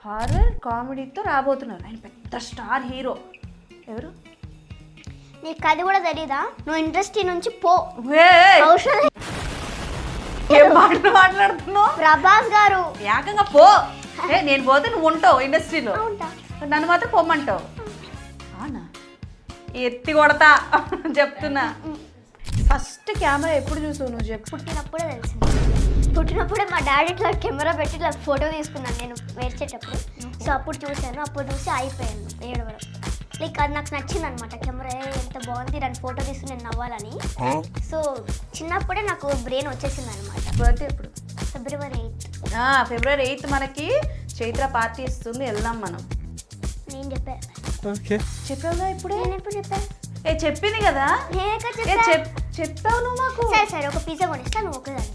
Horror కామెడీతో రాబోతున్నారు. ఆయన పెద్ద స్టార్ హీరో. ఎవరు? నీకు అది కూడా తెలీదా? నువ్వు ఇండస్ట్రీ నుంచి పో. ఏం మాటలు మాట్లాడుతున్నావు? ప్రభాస్ గారు. ఏకంగా పో. నేను పోతే నువ్వు ఉంటావు ఇండస్ట్రీలో, నన్ను మాత్రం పొమ్మంటావు. అవునా? ఎత్తి కొడతా చెప్తున్నా. ఫస్ట్ కెమెరా ఎప్పుడు చూసావు నువ్వు? చెప్పు. పుట్టినప్పుడే తెలిసింది. పుట్టినప్పుడే మా డాడీ ఇట్లా కెమెరా పెట్టి ఇట్లా ఫోటో తీసుకున్నాను నేను వేర్చేటప్పుడు. సో అప్పుడు చూశాను, అప్పుడు చూసి అయిపోయాను ఏడవడం. లైక్ అది నాకు నచ్చింది అనమాట. కెమెరా ఎంత బాగుంది, దాన్ని ఫోటో తీసుకుని నేను నవ్వాలని. సో చిన్నప్పుడే నాకు బ్రెయిన్ వచ్చేసింది అనమాట. బర్త్డే ఎప్పుడు? ఫిబ్రవరి 8. ఫిబ్రవరి 8 మనకి చైత్ర పార్టీ ఇస్తుంది, వెళ్దాం మనం. నేను చెప్పాను. చెప్పావుగా ఇప్పుడే? నేను ఎప్పుడు చెప్పాను? చెప్పింది కదా. చెప్పావు నువ్వు మాకు. సరే ఒక పిజ్జా కొనిస్తా, నువ్వు ఒకదాన్ని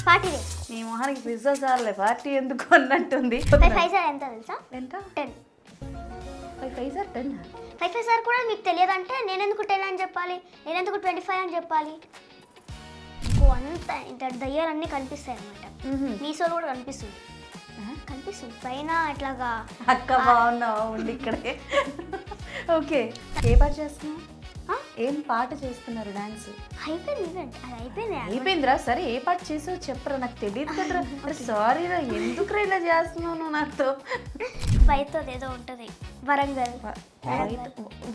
పార్టీ డే. నీ మొహానికి పిజ్జా సార్లే, పార్టీ ఎందుకు అన్నట్టుంది. 5 సార్ ఎంత తెలుసా? ఎంత? 10. 5 సార్ 10. 5 సార్ కూడా మీకు తెలియదంటే నేను ఎందుకు 10 అని చెప్పాలి, నేను ఎందుకు 25 అని చెప్పాలి? మీకు అంతా ఇంత దయ్యాలన్నీ కనిపిస్తాయి అనమాట. మీసోలో కూడా కనిపిస్తుంది పైన ఇట్లాగా. అక్క బాగున్నావు, ఉండి ఇక్కడే. ఓకే, ఏ పాట చేస్తున్నావు? ఏం పాట చేస్తున్నారు? డాన్స్ అయిపోయిందిరా. సరే ఏ పాట చేసావు చెప్పరా, నాకు తెలియదు కదరా. సారీ రా, ఎందుకురా ఇలా చేస్తున్నావు నువ్వు నాతో? వైతో ఏదో ఉంటుంది,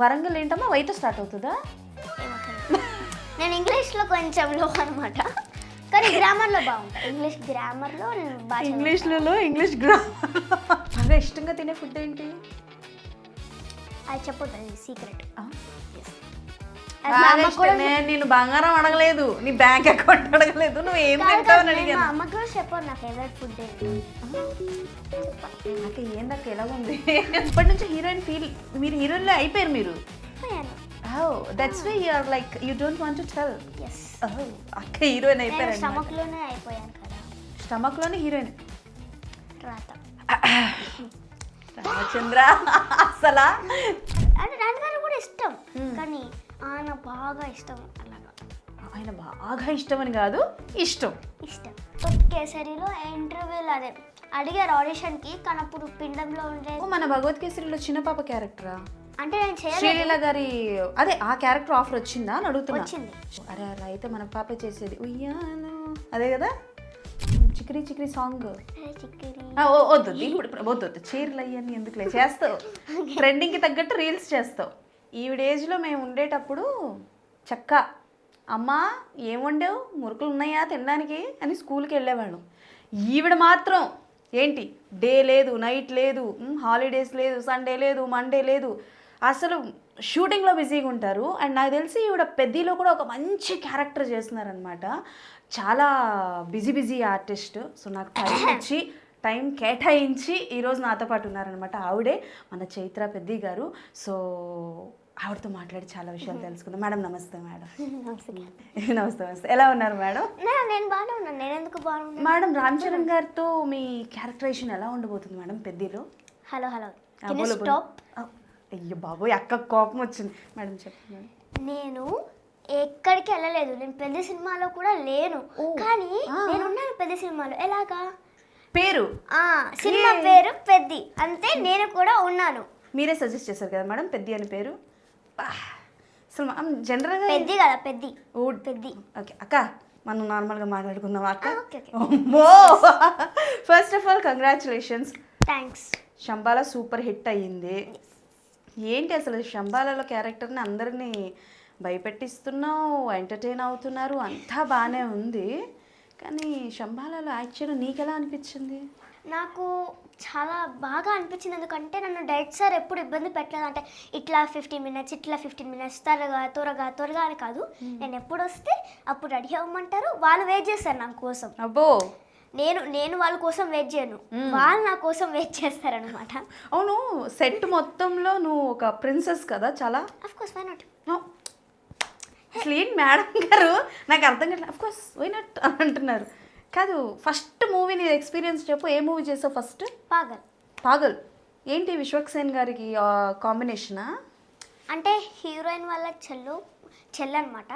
వరంగల్ ఏంటమ్మా? వైతో స్టార్ట్ అవుతుందా? నేను ఇంగ్లీష్లో కొంచెం లో అనమాట, కానీ గ్రామర్లో బాగుంటుంది. ఇంగ్లీష్ గ్రామర్లో ఇంగ్లీష్ గ్రామర్. బాగా ఇష్టంగా తినే ఫుడ్ ఏంటి? అది చెప్పొద్దు, సీక్రెట్. నేను బంగారం అడగలేదు, నీ బ్యాంక్ అకౌంట్ అడగలేదు, నువ్వు ఏం తింటావు అని అడిగాను. అమ్మకు కూడా చెప్పు నా ఫేవరెట్ ఫుడ్ ఏంటి. నాకు ఏందక్క ఎలా ఉంది? ఇప్పటి నుంచి హీరోయిన్ ఫీల్, మీరు హీరోయిన్లో అయిపోయారు మీరు. Oh, that's why you are like you don't want to tell. Yes. Oh, అక్క హీరోయిన్ అయిపోయారు. స్టమక్ లోనే అయిపోయాను కదా. స్టమక్ లోనే హీరోయిన్. రామచంద్ర అసలా అంటే నాన్నగారు కూడా ఇష్టం, కానీ ఆయన బాగా ఇష్టం. అలాగా ఆయన బాగా ఇష్టం అని కాదు, ఇష్టం. కేసరిలో ఇంటర్వ్యూలో అదే అడిగారు ఆడిషన్కి, కానీ అప్పుడు పిండంలో ఉండే. మన భగవత్ కేసరిలో చిన్న పాప క్యారెక్టరా? అంటే నేను శ్రీలీల గారి అదే ఆ క్యారెక్టర్ ఆఫర్ వచ్చిందా అని అడుగుతున్నా. వచ్చింది. అరే అలా అయితే మన పాప చేసేది ఉయ్యాను అదే కదా, చిక్రీ చిక్రీ సాంగ్. వద్దు ఇప్పుడు వద్దు, చీరలు అయ్యని ఎందుకులే చేస్తావు, ట్రెండింగ్కి తగ్గట్టు రీల్స్ చేస్తావు. ఈవిడ ఏజ్లో మేము ఉండేటప్పుడు చక్క అమ్మా ఏం వండావు, మురుకులు ఉన్నాయా తినడానికి అని స్కూల్కి వెళ్ళేవాళ్ళం. ఈవిడ మాత్రం ఏంటి డే లేదు, నైట్ లేదు, హాలిడేస్ లేదు, సండే లేదు, మండే లేదు, అసలు షూటింగ్లో బిజీగా ఉంటారు. అండ్ నాకు తెలిసి ఈవిడ పెద్దలో కూడా ఒక మంచి క్యారెక్టర్ చేస్తున్నారనమాట. చాలా బిజీ ఆర్టిస్ట్. సో నాకు టైం కేటాయించి ఈరోజు నాతో పాటు ఉన్నారనమాట. ఆవిడే మన చైత్ర పెద్ది గారు. సో ఆవిడతో మాట్లాడి చాలా విషయాలు తెలుసుకుందాం. మేడం నమస్తే. మేడం నమస్తే. ఎలా ఉన్నారు మేడం? నేను బాగానే ఉన్నాను. నేను ఎందుకు బాగున్నాను మేడం? రామ్ చరణ్ గారితో మీ క్యారెక్టరైజేషన్ ఎలా ఉండబోతుంది మేడం పెద్దిలో? హలో అయ్యో బాబోయ్, అక్క కోపం వచ్చింది. మేడం చెప్పండి. మేడం నేను ఎక్కడికి వెళ్ళలేదు, నేను పెద్ద సినిమాలో కూడా లేను, కానీ నేను ఉన్నాను పెద్ద సినిమాలో. ఎలాగా? పేరు సినిమా పేరు పెద్ది, అంతే. నేను కూడా ఉన్నాను. మీరే సజెస్ట్ చేశారు కదా మేడం పెద్ది అని పేరు. అసలు జనరల్గా పెద్ది కదా, పెద్ది. ఓకే అక్క, మనం నార్మల్గా మాట్లాడుకుందాం అక్క. First of all congratulations. Thanks. Shambhala super hit అయ్యింది. ఏంటి అసలు శంబాలాలో క్యారెక్టర్ని అందరినీ భయపెట్టిస్తున్నావు, ఎంటర్టైన్ అవుతున్నారు, అంతా బాగానే ఉంది. కానీ శంబాలాలో యాక్ట్ చేయడం నీకు ఎలా అనిపించింది? నాకు చాలా బాగా అనిపించింది. ఎందుకంటే నన్ను డైరెక్ట్ సార్ ఎప్పుడు ఇబ్బంది పెట్టలేదు. అంటే ఇట్లా 15 మినిట్స్, ఇట్లా 15 మినిట్స్, త్వరగా అని కాదు. నేను ఎప్పుడు వస్తే అప్పుడు రెడీ అవ్వమంటారు, వాళ్ళు వెయిట్ చేస్తారు నా కోసం. అబ్బో, నేను వాళ్ళ కోసం వెయిట్ చేయను, వాళ్ళు నా కోసం వెయిట్ చేస్తారనమాట. అవును, సెట్ మొత్తంలో నువ్వు ఒక ప్రిన్సెస్ కదా చాలా. Of course, why not? అసలు ఏంటి మేడం గారు, నాకు అర్థం కావట్లేదు. అఫ్ కోర్స్ వై నాట్ అంటున్నారు. కాదు, ఫస్ట్ మూవీ నీ ఎక్స్పీరియన్స్ చెప్పు. ఏ మూవీ చేసావు ఫస్ట్? పాగల్. ఏంటి విశ్వక్సేన్ గారికి కాంబినేషనా? అంటే హీరోయిన్ వాళ్ళ చెల్లు అనమాట.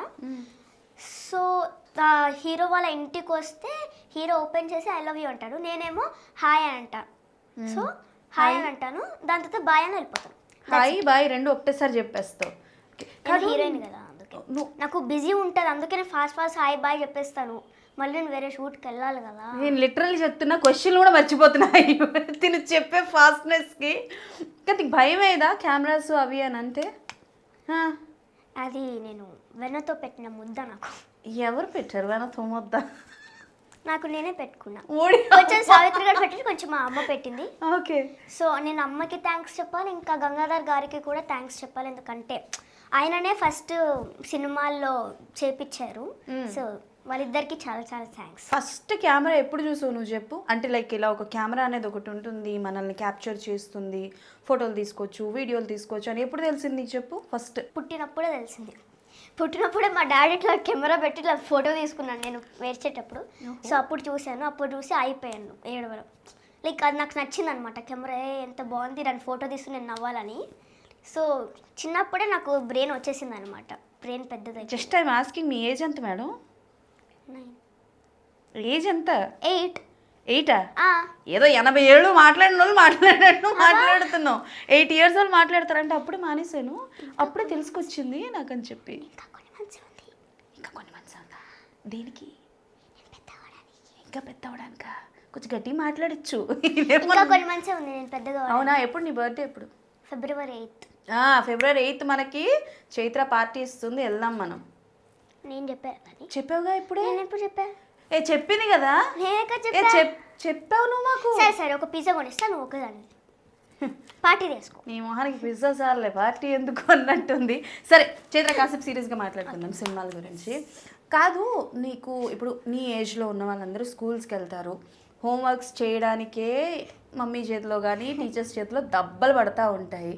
సో హీరో వాళ్ళ ఇంటికి వస్తే హీరో ఓపెన్ చేసి ఐ లవ్ యూ అంటాడు, నేనేమో హాయ్ అని అంటా. సో హాయ్ అని అంటాను, దాని తర్వాత బాయ్ అని వెళ్ళిపోతాను. హాయ్ బాయ్ రెండు ఒకటేసారి చెప్పేస్తావు. నేను హీరోయిన్ కదా, అందుకే నాకు బిజీ ఉంటుంది, అందుకే నేను ఫాస్ట్ హాయ్ బాయ్ చెప్పేస్తాను. మళ్ళీ నేను వేరే షూట్కి వెళ్ళాలి కదా. నేను లిటరల్లీ చెప్తున్నా, క్వశ్చన్ కూడా మర్చిపోతున్నాయి తిని చెప్పే ఫాస్ట్నెస్కి. కానీ భయం ఏదా కెమెరాస్ అవి అని అంటే? అది నేను వెన్నతో పెట్టిన ముద్ద. నాకు ఎవరు పెట్టారు వెనతో ముద్ద? నాకు నేనే పెట్టుకున్నా. కొంచెం సావిత్రి గారు పెట్టింది, కొంచెం మా అమ్మ పెట్టింది. ఓకే. సో నేను అమ్మకి థ్యాంక్స్ చెప్పాలి, ఇంకా గంగాధర్ గారికి కూడా థ్యాంక్స్ చెప్పాలి. ఎందుకంటే ఆయననే ఫస్ట్ సినిమాల్లో చేపించారు. సో వాళ్ళిద్దరికి చాలా చాలా థ్యాంక్స్. ఫస్ట్ కెమెరా ఎప్పుడు చూసావు నువ్వు చెప్పు? అంటే లైక్ ఇలా ఒక కెమెరా అనేది ఒకటి ఉంటుంది, మనల్ని క్యాప్చర్ చేస్తుంది, ఫోటోలు తీసుకోవచ్చు, వీడియోలు తీసుకోవచ్చు అని ఎప్పుడు తెలిసింది నీకు చెప్పు? ఫస్ట్ పుట్టినప్పుడే తెలిసింది. పుట్టినప్పుడే మా డాడీ ఇట్లా కెమెరా పెట్టి ఇట్లా ఫోటో తీసుకున్నాను నేను వేర్చేటప్పుడు. సో అప్పుడు చూశాను, అప్పుడు చూసి అయిపోయాను ఏడవడం. లైక్ అది నాకు నచ్చింది అనమాట. కెమెరా ఎంత బాగుంది, దాన్ని ఫోటో తీసుకుని నేను నవ్వాలని. సో చిన్నప్పుడే నాకు బ్రెయిన్ వచ్చేసింది అనమాట. బ్రెయిన్ పెద్దది. Just I'm asking, me age ఎంత మేడం? 9. ఏజ్ ఎంత? 8. 8ఆ? ఏదో 80 ఏళ్ళు మాట్లాడిన వాళ్ళు మాట్లాడుతున్నావు. 8 years వాళ్ళు మాట్లాడతారంటే అప్పుడే మానేశాను, అప్పుడే తెలుసుకొచ్చింది నాకు అని చెప్పి. ఇంకా కొన్ని మంత్స్ ఉందా? దేనికి? ఇంకా పెద్ద అవడానికా? కొంచెం గట్టిగా మాట్లాడచ్చు. కొన్ని మంత్స్ ఉంది నేను పెద్దగా. అవునా? ఎప్పుడు నీ బర్త్డే ఎప్పుడు? February 8th. February 8th మనకి చైత్ర పార్టీ ఇస్తుంది, వెళ్దాం మనం. నేను చెప్పాను. చెప్పావుగా ఇప్పుడే? నేను ఎప్పుడు చెప్పా? చెప్పింది కదా. చెప్పావు నువ్వు మాకు. సరే ఒక పిజ్జా కొనిస్తా, నువ్వు ఒకదాన్ని పార్టీ చేసుకో. నీ మొహానికి పిజ్జా సార్లే, పార్టీ ఎందుకు అన్నట్టుంది. సరే చైత్ర, కాసేపు సీరియస్గా మాట్లాడుకుందాం సినిమాల గురించి. కాదు, నీకు ఇప్పుడు నీ ఏజ్లో ఉన్న వాళ్ళందరూ స్కూల్స్కి వెళ్తారు, హోంవర్క్స్ చేయడానికే మమ్మీ చేతిలో కానీ టీచర్స్ చేతిలో దెబ్బలు పడతా ఉంటాయి.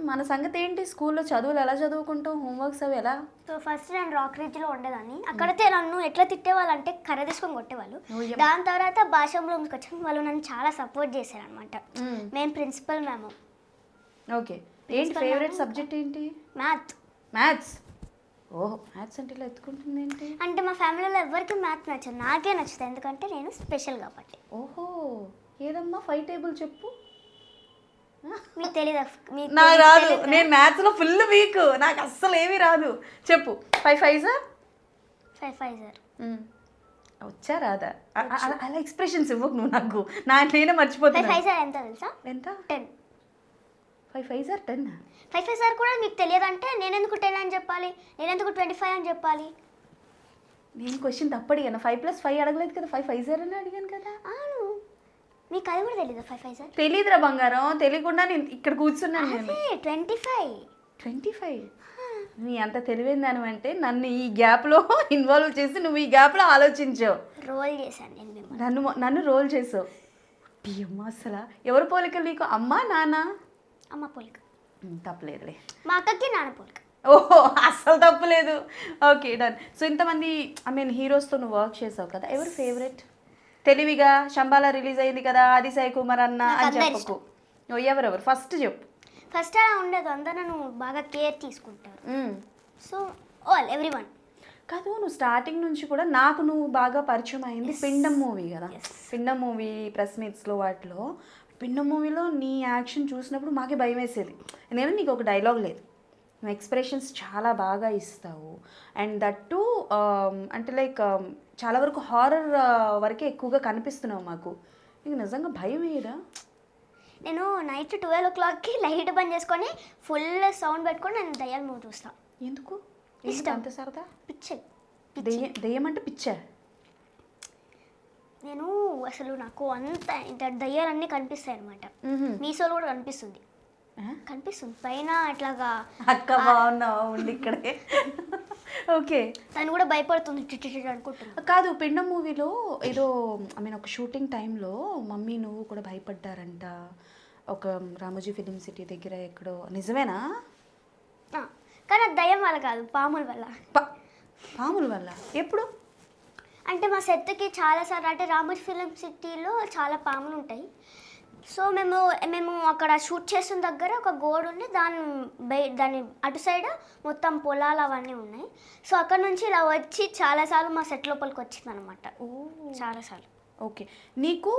మన సంగతి ఏంటి? స్కూల్లో చదువులు ఎలా చదువుకుంటావు, హోంవర్క్స్ అవి ఎలా? సో ఫస్ట్ నేను రాక్రీజ్లో ఉండేదాన్ని. అక్కడైతే నన్ను ఎట్లా తిట్టేవాళ్ళు అంటే కర్ర తీసుకొని కొట్టేవాళ్ళు. దాని తర్వాత భాషంలోకి వచ్చాను, వాళ్ళు నన్ను చాలా సపోర్ట్ చేశారు అనమాట. మేము ప్రిన్సిపల్ మ్యామ్. ఓకే. ఏంటి ఫేవరెట్ సబ్జెక్ట్ ఏంటి? మ్యాథ్స్. ఓహో, మ్యాథ్స్ అంటే ఇలా ఎత్తుకుంటుంది ఏంటి? అంటే మా ఫ్యామిలీలో ఎవరికి మ్యాథ్స్ నచ్చదు, నాకే నచ్చుతుంది, ఎందుకంటే నేను స్పెషల్ కాబట్టి. ఓహో, ఏదమ్మా 5 టేబుల్ చెప్పు. మీకు తెలీదా? నాకు రాదు, నేను మ్యాథ్స్లో ఫుల్ వీక్, నాకు అస్సలు ఏమీ రాదు. చెప్పు. 5 5s? 5 5s. వచ్చా రాదా? అలా ఎక్స్ప్రెషన్స్ ఇవ్వకు నువ్వు నాకు, నేనే మర్చిపోతాను. 5 5s ఎంత తెలుసా? ఎంత? 10. 5 5s 10? 5 5s కూడా మీకు తెలియదంటే నేను ఎందుకు 10 అని చెప్పాలి, నేను ఎందుకు 25 అని చెప్పాలి? నేను క్వశ్చన్ తప్పు అడిగాను. 5 + 5 అడగలేదు కదా, 5 5s అని అడిగాను కదా. అవును, మీకు అది కూడా తెలీదా? 5 5s తెలీదురా బంగారం, తెలియకుండా నేను ఇక్కడ కూర్చున్నాను. నేను 25. నీ అంత తెలివైందాను అంటే నన్ను ఈ గ్యాప్లో ఇన్వాల్వ్ చేసి నువ్వు ఈ గ్యాప్లో ఆలోచించావు. రోల్ చేశాను నేను, నన్ను రోల్ చేసావు. అమ్మ, అసలు ఎవరు పోలికలు నీకు? అమ్మ నాన్న? అమ్మ పోలిక. తప్పలేదులే. మా అక్కకి నాన్న పోలిక. ఓహో, అస్సలు తప్పులేదు. Okay, done. సో ఇంతమంది హీరోస్తో నువ్వు వర్క్ చేసావు కదా, ఎవరు ఫేవరెట్? తెలివిగా శంబాలా రిలీజ్ అయింది కదా, అది సాయి కుమార్ అన్న అని చెప్పకు. ఎవరెవరు ఫస్ట్ చెప్పు. ఫస్ట్ అలా ఉండదు, అందరూ నన్ను బాగా కేర్ తీసుకుంటారు. So everyone. కాదు, నువ్వు స్టార్టింగ్ నుంచి కూడా నాకు నువ్వు బాగా పరిచయం అయింది పిండం మూవీ కదా. పిండం మూవీ ప్రెస్ మీట్స్లో వాటిలో, పిండం మూవీలో నీ యాక్షన్ చూసినప్పుడు మాకే భయం వేసేది. ఎందుకంటే నీకు ఒక డైలాగ్ లేదు, నువ్వు ఎక్స్ప్రెషన్స్ చాలా బాగా ఇస్తావు. అండ్ దట్ టు అంటే లైక్ చాలా వరకు హారర్ వరకే ఎక్కువగా కనిపిస్తున్నావు మాకు. నీకు నిజంగా భయం ఏదా? నేను నైట్ 12 o'clockకి లైట్ బంద్ చేసుకొని ఫుల్ సౌండ్ పెట్టుకొని నేను దయ్యాల మూవీ చూస్తాను. ఎందుకు ఇష్టం? అంత సరదా? పిచ్చే. దయ్యం అంటే పిచ్చా? నేను అసలు నాకు అంత ఇంత దయ్యాలన్నీ కనిపిస్తాయి అనమాట. మీసోలో కూడా కనిపిస్తుంది పైన అట్లాగా. అక్క బాగున్నావా? ఉండి ఇక్కడే. ఓకే. తను కూడా భయపడుతుంది అనుకుంటున్నా. కాదు, పిండం మూవీలో ఏదో ఒక షూటింగ్ టైంలో మమ్మీ నువ్వు కూడా భయపడ్డారంట ఒక రామోజీ ఫిలిం సిటీ దగ్గర ఎక్కడో, నిజమేనా? కానీ దయ్యం వల్ల కాదు, పాముల వల్ల. పాముల వల్ల? ఎప్పుడు? అంటే మా సెట్కి చాలాసార్లు, అంటే రామోజీ ఫిలిం సిటీలో చాలా పాములు ఉంటాయి. సో మేము అక్కడ షూట్ చేసిన దగ్గర ఒక గోడ ఉంది, దాని అటు సైడ్ మొత్తం పొలాలు అవన్నీ ఉన్నాయి. సో అక్కడ నుంచి ఇలా వచ్చి చాలాసార్లు మా సెట్ లోపలికి వచ్చింది అనమాట. చాలాసార్లు. ఓకే. నీకు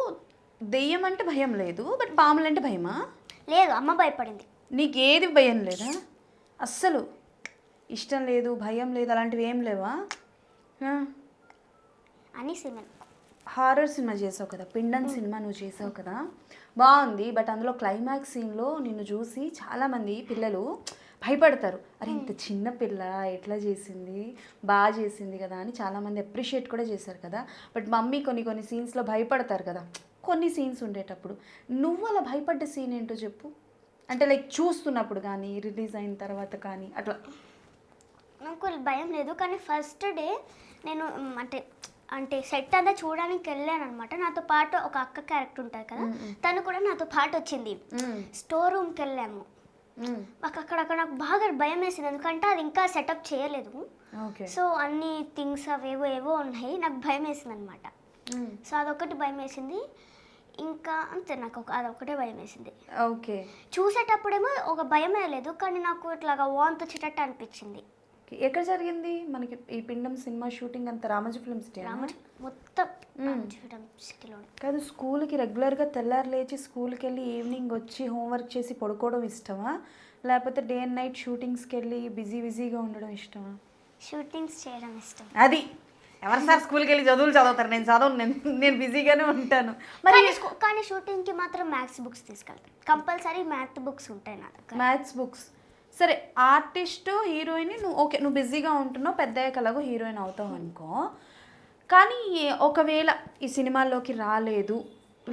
దెయ్యం అంటే భయం లేదు, బట్ పాములు అంటే భయమా? లేదు, అమ్మ భయపడింది. నీకు ఏది భయం లేదా? అస్సలు ఇష్టం లేదు, భయం లేదు, అలాంటివి ఏం లేవా? అని సినిమా హారర్ సినిమా చేసావు కదా, పిండం సినిమా నువ్వు చేసావు కదా, బాగుంది. బట్ అందులో క్లైమాక్స్ సీన్లో నిన్ను చూసి చాలామంది పిల్లలు భయపడతారు. అరే ఇంత చిన్న పిల్ల ఎట్లా చేసింది, బాగా చేసింది కదా అని చాలామంది అప్రిషియేట్ కూడా చేశారు కదా. బట్ మమ్మీ కొన్ని సీన్స్లో భయపడతారు కదా, కొన్ని సీన్స్ ఉండేటప్పుడు. నువ్వు అలా భయపడ్డ సీన్ ఏంటో చెప్పు. అంటే లైక్ చూస్తున్నప్పుడు కానీ, రిలీజ్ అయిన తర్వాత కానీ అట్లా. నాకు భయం లేదు, కానీ ఫస్ట్ డే నేను అంటే సెట్ అంతా చూడడానికి వెళ్ళాను అనమాట. నాతో పాటు ఒక అక్క క్యారెక్టర్ ఉంటుంది కదా, తను కూడా నాతో పాటు వచ్చింది. స్టోర్ రూమ్కి వెళ్ళాము. అక్కడ నాకు బాగా భయం వేసింది, ఎందుకంటే అది ఇంకా సెటప్ చేయలేదు. సో అన్ని థింగ్స్ ఏవో ఉన్నాయి, నాకు భయం వేసింది అనమాట. సో అదొకటి భయం వేసింది. ఇంకా అంతే, నాకు అదొకటే భయం వేసింది. ఓకే. చూసేటప్పుడేమో ఒక భయమే లేదు, కానీ నాకు ఇట్లాగా వాంతి వచ్చేటట్టు అనిపించింది. ఎక్కడ జరిగింది మనకి ఈ పిండం సినిమా షూటింగ్? అంతా రామోజీ ఫిల్మ్ సిటీ మొత్తం ఫిల్మ్ సిటీలో కాదు. స్కూల్కి రెగ్యులర్గా తెల్లారి లేచి స్కూల్కి వెళ్ళి ఈవినింగ్ వచ్చి హోంవర్క్ చేసి పడుకోవడం ఇష్టమా, లేకపోతే డే అండ్ నైట్ షూటింగ్స్కి వెళ్ళి బిజీగా ఉండడం ఇష్టమా? షూటింగ్స్ చేయడం ఇష్టం. అది ఎవరు సార్ స్కూల్కి వెళ్ళి చదువుతారు? నేను బిజీగానే ఉంటాను. మరి కానీ షూటింగ్కి మాత్రం మ్యాథ్స్ బుక్స్ తీసుకెళ్తాను, కంపల్సరీ మ్యాథ్స్ బుక్స్ ఉంటాయి నా దగ్గర. Maths books. సరే, ఆర్టిస్ట్ హీరోయిన్ నువ్వు బిజీగా ఉంటున్నావు, పెద్దయ్యాక అలాగో హీరోయిన్ అవుతావు అనుకో. కానీ ఒకవేళ ఈ సినిమాల్లోకి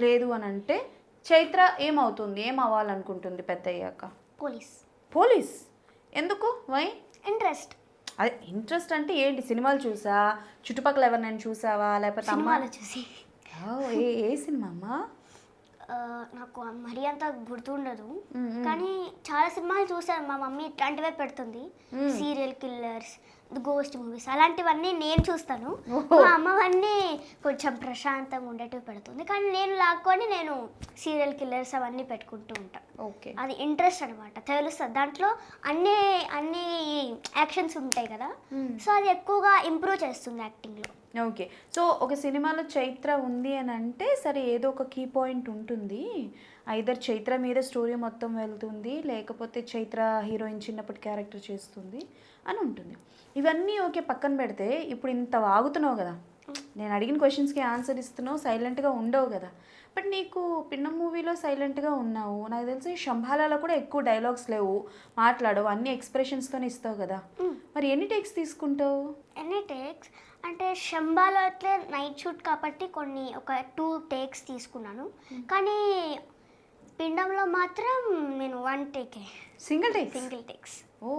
లేదు అని అంటే చైత్ర ఏమవుతుంది, ఏం అవ్వాలనుకుంటుంది పెద్దయ్యాక? పోలీస్. ఎందుకు? వై? ఇంట్రెస్ట్. అదే ఇంట్రెస్ట్ అంటే ఏంటి? సినిమాలు చూసా, చుట్టుపక్కల ఎవరినైనా చూసావా, లేకపోతే సినిమాలు చూసి? ఏ సినిమా అమ్మా? నాకు మరీ అంత గుర్తుండదు, కానీ చాలా సినిమాలు చూసాను. మా మమ్మీ ఇట్లాంటివే పెడుతుంది, సీరియల్ కిల్లర్స్, గోస్ట్ మూవీస్, అలాంటివన్నీ నేను చూస్తాను. మా అమ్మవన్నీ కొంచెం ప్రశాంతంగా ఉండేటివి పెడుతుంది, కానీ నేను లాక్కొని నేను సీరియల్ కిల్లర్స్ అవన్నీ పెట్టుకుంటూ ఉంటాను. ఓకే. అది ఇంట్రెస్ట్ అనమాట, తెలుస్తుంది. దాంట్లో అన్ని యాక్షన్స్ ఉంటాయి కదా, సో అది ఎక్కువగా ఇంప్రూవ్ చేస్తుంది యాక్టింగ్లో. ఓకే. సో ఒక సినిమాలో చైత్ర ఉంది అని అంటే సరే, ఏదో ఒక కీ పాయింట్ ఉంటుంది. ఐదర్ చైత్ర మీద స్టోరీ మొత్తం వెళ్తుంది, లేకపోతే చైత్ర హీరోయిన్ చిన్నప్పటి క్యారెక్టర్ చేస్తుంది అని ఉంటుంది. ఇవన్నీ ఓకే, పక్కన పెడితే ఇప్పుడు ఇంత వాగుతున్నావు కదా, నేను అడిగిన క్వశ్చన్స్కి ఆన్సర్ ఇస్తున్నావు, సైలెంట్గా ఉండవు కదా. బట్ నీకు పిండం మూవీలో సైలెంట్గా ఉన్నావు, నాకు తెలిసి శంభాలలో కూడా ఎక్కువ డైలాగ్స్ లేవు, మాట్లాడవు, అన్ని ఎక్స్ప్రెషన్స్తోనే ఇస్తావు కదా. మరి ఎన్ని టేక్స్ తీసుకుంటావు? ఎన్ని టేక్స్ అంటే శంభాలో అట్లే నైట్ షూట్ కాబట్టి ఒక 2 టేక్స్ తీసుకున్నాను, కానీ పిండంలో మాత్రం నేను 1 టేకే. Single takes. ఓ,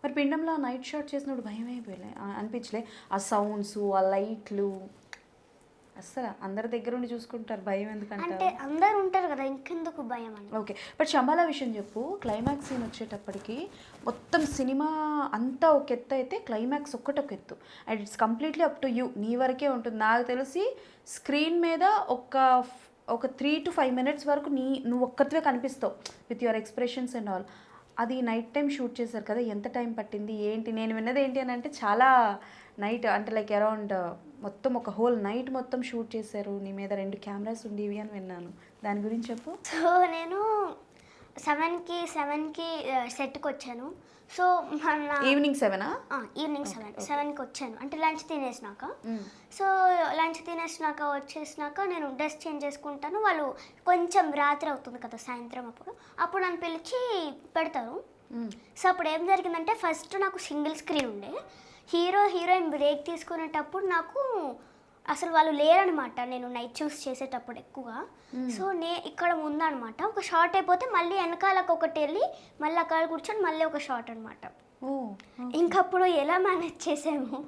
మరి పిండంలో నైట్ షాట్ చేసినప్పుడు భయం అయిపోయలే అనిపించలే? ఆ సౌండ్స్, ఆ లైట్లు, అస్సలు అందరి దగ్గర ఉండి చూసుకుంటారు, భయం ఎందుకంటే? అంటే అందరు ఉంటారు కదా, ఇంకెందుకు భయం అని. ఓకే. బట్ శంభాలా విషయం చెప్పు. క్లైమాక్స్ సీన్ వచ్చేటప్పటికి మొత్తం సినిమా అంతా ఒక ఎత్తు అయితే క్లైమాక్స్ ఒక్క ఎత్తు, and it's completely up to you, నీ వరకే ఉంటుంది. నాకు తెలిసి స్క్రీన్ మీద ఒక 3 to 5 minutes వరకు నువ్వు ఒక్కరివే కనిపిస్తావు with your expressions and all. అది నైట్ టైం షూట్ చేశారు కదా, ఎంత టైం పట్టింది ఏంటి? నేను విన్నది ఏంటి అని అంటే చాలా నైట్, అంటే లైక్ అరౌండ్ మొత్తం ఒక హోల్ నైట్ మొత్తం షూట్ చేశారు, నీ మీద 2 కెమెరాస్ ఉండేవి అని విన్నాను. దాని గురించి చెప్పు. సో నేను 7కి సెట్కి వచ్చాను. సో ఈవినింగ్ 7కి వచ్చాను, అంటే లంచ్ తినేసినాక. సో లంచ్ తినేసినాక వచ్చేసినాక నేను డ్రెస్ చేంజ్ చేసుకుంటాను. వాళ్ళు కొంచెం రాత్రి అవుతుంది కదా, సాయంత్రం అప్పుడు నన్ను పిలిచి పెడతారు. సో అప్పుడు ఏం జరిగిందంటే, ఫస్ట్ నాకు సింగిల్ స్క్రీన్ ఉండే, హీరోయిన్ బ్రేక్ తీసుకునేటప్పుడు నాకు అసలు వాళ్ళు లేరనమాట, నేను నైట్ చూస్ చేసేటప్పుడు ఎక్కువగా. సో ఇక్కడ ఉందనమాట, ఒక షార్ట్ అయిపోతే మళ్ళీ వెనకాలకు ఒకటి వెళ్ళి మళ్ళీ అక్కడ కూర్చొని మళ్ళీ ఒక షార్ట్ అనమాట. ఇంకప్పుడు ఎలా మేనేజ్ చేసాము,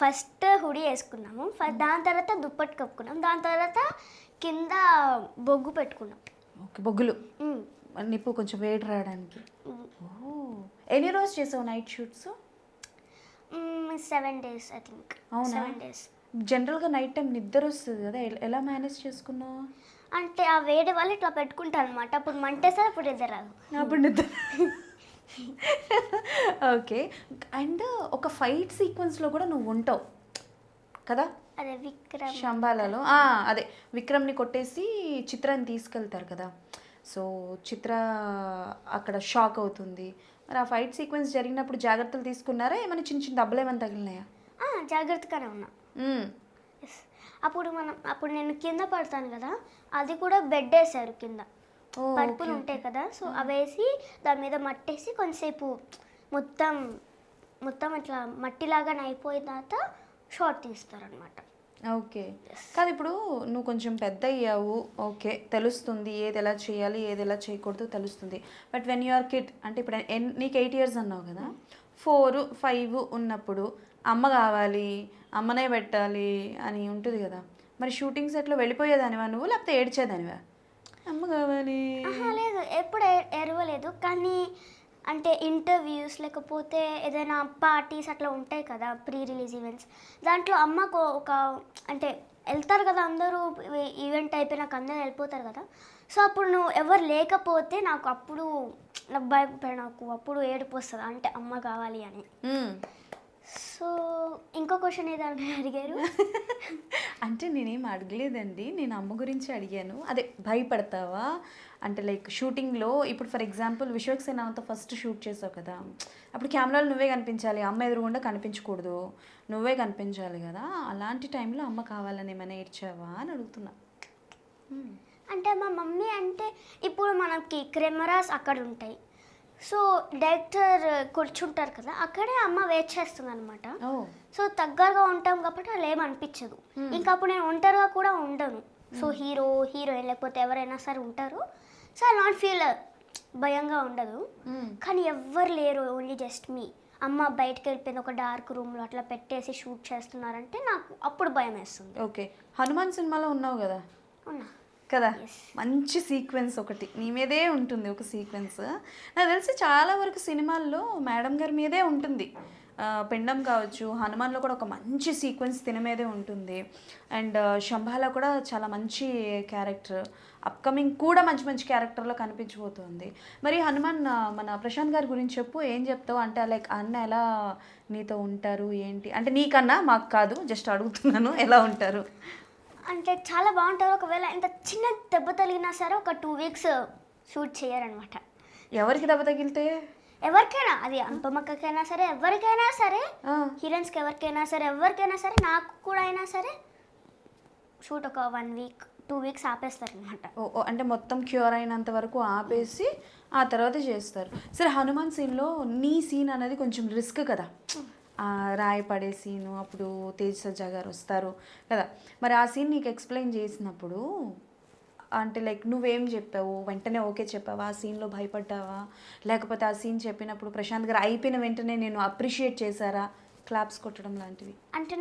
ఫస్ట్ హుడీ వేసుకున్నాము, దాని తర్వాత దుప్పటి కప్పుకున్నాం, దాని తర్వాత కింద బొగ్గు పెట్టుకున్నాం. బొగ్గులు నిప్పు కొంచెం వేడి రావడానికి. ఎన్ని రోజు చేసావు night shoots? 7 days I think. 7 days. జనరల్గా నైట్ టైం నిద్ర వస్తుంది కదా, ఎలా మేనేజ్ చేసుకున్నావు? అంటే ఆ వేడి వల్ల ఇట్లా పెట్టుకుంటాను అనమాట, అప్పుడు మంటేస్తారు, అప్పుడు నిద్ర రాదు. అప్పుడు నిద్ర. ఓకే. అండ్ ఒక ఫైట్ సీక్వెన్స్లో కూడా నువ్వు ఉంటావు కదా, అదే విక్రమ్ శంబాలలో అదే విక్రమ్ని కొట్టేసి చిత్రాన్ని తీసుకెళ్తారు కదా. సో చిత్ర అక్కడ షాక్ అవుతుంది. మరి ఆ ఫైట్ సీక్వెన్స్ జరిగినప్పుడు జాగ్రత్తలు తీసుకున్నారా, ఏమైనా చిన్న చిన్న దెబ్బలు ఏమైనా తగిలినాయా? జాగ్రత్తగానే ఉన్నా. ఎస్, అప్పుడు నేను కింద పడతాను కదా, అది కూడా బెడ్ వేసారు కింద, పరుపులు ఉంటాయి కదా, సో అవేసి దాని మీద మట్టేసి కొంతసేపు మొత్తం ఇట్లా మట్టిలాగా అయిపోయిన తర్వాత షార్ట్ తీస్తారనమాట. ఓకే. కాదు, ఇప్పుడు నువ్వు కొంచెం పెద్ద అయ్యావు, ఓకే, తెలుస్తుంది ఏది ఎలా చేయాలి ఏది ఎలా చేయకూడదు తెలుస్తుంది. బట్ వెన్ యూఆర్ కిడ్, అంటే ఇప్పుడు నీకు 8 years అన్నావు కదా, 4, 5 ఉన్నప్పుడు అమ్మ కావాలి, అమ్మనే పెట్టాలి అని ఉంటుంది కదా. మరి షూటింగ్ సెట్లో వెళ్ళిపోయేదానివా నువ్వు, లేకపోతే ఏడ్చేదానివా? అమ్మ కావాలి. లేదు, ఎప్పుడు ఎరవలేదు. కానీ అంటే ఇంటర్వ్యూస్ లేకపోతే ఏదైనా పార్టీస్ అట్లా ఉంటాయి కదా, ప్రీ రిలీజ్ ఈవెంట్స్, దాంట్లో అమ్మకు ఒక అంటే వెళ్తారు కదా అందరూ, ఈవెంట్ అయిపోయినాక అందరూ వెళ్ళిపోతారు కదా. సో అప్పుడు నువ్వు ఎవరు లేకపోతే నాకు అప్పుడు ఏడుపు వస్తుంది, అంటే అమ్మ కావాలి అని. సో ఇంకో క్వశ్చన్ ఏదైనా అడిగారు? అంటే నేనేం అడగలేదండి, నేను అమ్మ గురించి అడిగాను. అదే భయపడతావా అంటే లైక్ షూటింగ్లో, ఇప్పుడు ఫర్ ఎగ్జాంపుల్ విశ్వక్సేనతో ఫస్ట్ షూట్ చేసావు కదా, అప్పుడు కెమెరాలో నువ్వే కనిపించాలి, అమ్మ ఎదురుగుండా కనిపించకూడదు, నువ్వే కనిపించాలి కదా. అలాంటి టైంలో అమ్మ కావాలని ఏమైనా ఏడ్చావా అని అడుగుతున్నా. అంటే మా మమ్మీ అంటే ఇప్పుడు మనకి కెమెరాస్ అక్కడ ఉంటాయి, సో డైరెక్టర్ కూర్చుంటారు కదా, అక్కడే అమ్మ వెయిట్ చేస్తుంది అనమాట. సో దగ్గరగా ఉంటాం కాబట్టి అలా ఏమనిపించదు. ఇంకా అప్పుడు నేను ఒంటరిగా కూడా ఉండను. సో హీరోయిన్ లేకపోతే ఎవరైనా సరే ఉంటారు, సో ఐ నాట్ ఫీల్ భయంగా ఉండదు. కానీ ఎవ్వరు లేరు, ఓన్లీ జస్ట్ మీ. అమ్మ బయటకు వెళ్ళిపోయింది ఒక డార్క్ రూమ్లో అట్లా పెట్టేసి షూట్ చేస్తున్నారంటే నాకు అప్పుడు భయం వేస్తుంది. ఓకే, హనుమాన్ సినిమాలో ఉన్నావు కదా. ఉన్నా కదా, మంచి సీక్వెన్స్ ఒకటి నీ మీదే ఉంటుంది, ఒక సీక్వెన్స్. నాకు తెలిసి చాలా వరకు సినిమాల్లో మేడం గారి మీదే ఉంటుంది. పిండం కావచ్చు, హనుమాన్లో కూడా ఒక మంచి సీక్వెన్స్ తిన మీదే ఉంటుంది. అండ్ శంభాల కూడా చాలా మంచి క్యారెక్టర్, అప్కమింగ్ కూడా మంచి మంచి క్యారెక్టర్లో కనిపించబోతుంది. మరి హనుమాన్ మన ప్రశాంత్ గారి గురించి చెప్పు, ఏం చెప్తావు? అంటే లైక్ అన్న ఎలా నీతో ఉంటారు ఏంటి, అంటే నీకన్నా మాకు కాదు, జస్ట్ అడుగుతున్నాను ఎలా ఉంటారు అంటే. చాలా బాగుంటారు. ఒకవేళ ఇంత చిన్న దెబ్బ తగిలినా సరే ఒక 2 weeks షూట్ చేయరనమాట. ఎవరికి దెబ్బ తగిలితే? ఎవరికైనా, అది అనుపమక్కకైనా సరే, ఎవరికైనా సరే, హీరోయిన్స్కి ఎవరికైనా సరే, నాకు కూడా అయినా సరే షూట్ ఒక 1 week 2 weeks ఆపేస్తారనమాట. అంటే మొత్తం క్యూర్ అయినంత వరకు ఆపేసి ఆ తర్వాత చేస్తారు. సరే, హనుమాన్ సీన్లో నీ సీన్ అనేది కొంచెం రిస్క్ కదా, రాయి పడే సీను, అప్పుడు తేజ్ సజ్జా గారు వస్తారు కదా. మరి ఆ సీన్ నీకు ఎక్స్ప్లెయిన్ చేసినప్పుడు అంటే లైక్ నువ్వేం చెప్పావు? వెంటనే ఓకే చెప్పావా? ఆ సీన్లో భయపడ్డావా? లేకపోతే ఆ సీన్ చెప్పినప్పుడు ప్రశాంత్ గారు అయిపోయిన వెంటనే నేను అప్రిషియేట్ చేశారా, క్లాప్స్ కొట్టడం లాంటివి? అంటే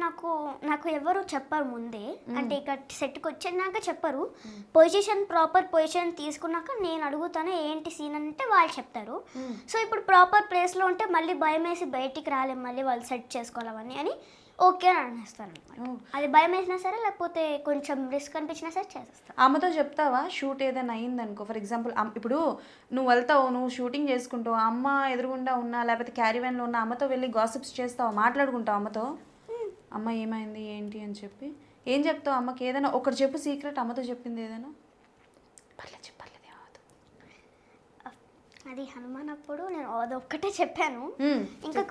నాకు ఎవరు చెప్పరు ముందే, అంటే ఇక్కడ సెట్కి వచ్చాక చెప్పరు. ప్రాపర్ పొజిషన్ తీసుకున్నాక నేను అడుగుతాను ఏంటి సీన్ అంటే వాళ్ళు చెప్తారు. సో ఇప్పుడు ప్రాపర్ ప్లేస్లో ఉంటే మళ్ళీ భయం వేసి బయటికి రాలేము, మళ్ళీ వాళ్ళు సెట్ చేసుకోవాలని అని ఓకే అని అనేస్తాను. అది భయం వేసినా సరే లేకపోతే కొంచెం రిస్క్ అనిపించినా సరే చేసేస్తాను. అమ్మతో చెప్తావా షూట్ ఏదైనా అయిందనుకో, ఫర్ ఎగ్జాంపుల్ ఇప్పుడు నువ్వు వెళ్తావు, నువ్వు షూటింగ్ చేసుకుంటావు, అమ్మ ఎదురుగుండా ఉన్నా లేకపోతే క్యారీవెన్లో ఉన్న అమ్మతో వెళ్ళి గాసిప్స్ చేస్తావు, మాట్లాడుకుంటావు అమ్మతో, అమ్మ ఏమైంది ఏంటి అని చెప్పి ఏం చెప్తావు అమ్మకి? ఏదైనా ఒకటి చెప్పు సీక్రెట్, అమ్మతో చెప్పింది ఏదైనా. పర్లేదు చెప్పలేదు. అది హనుమాన్ అప్పుడు నేను అదొక్కటే చెప్పాను, ఇంకా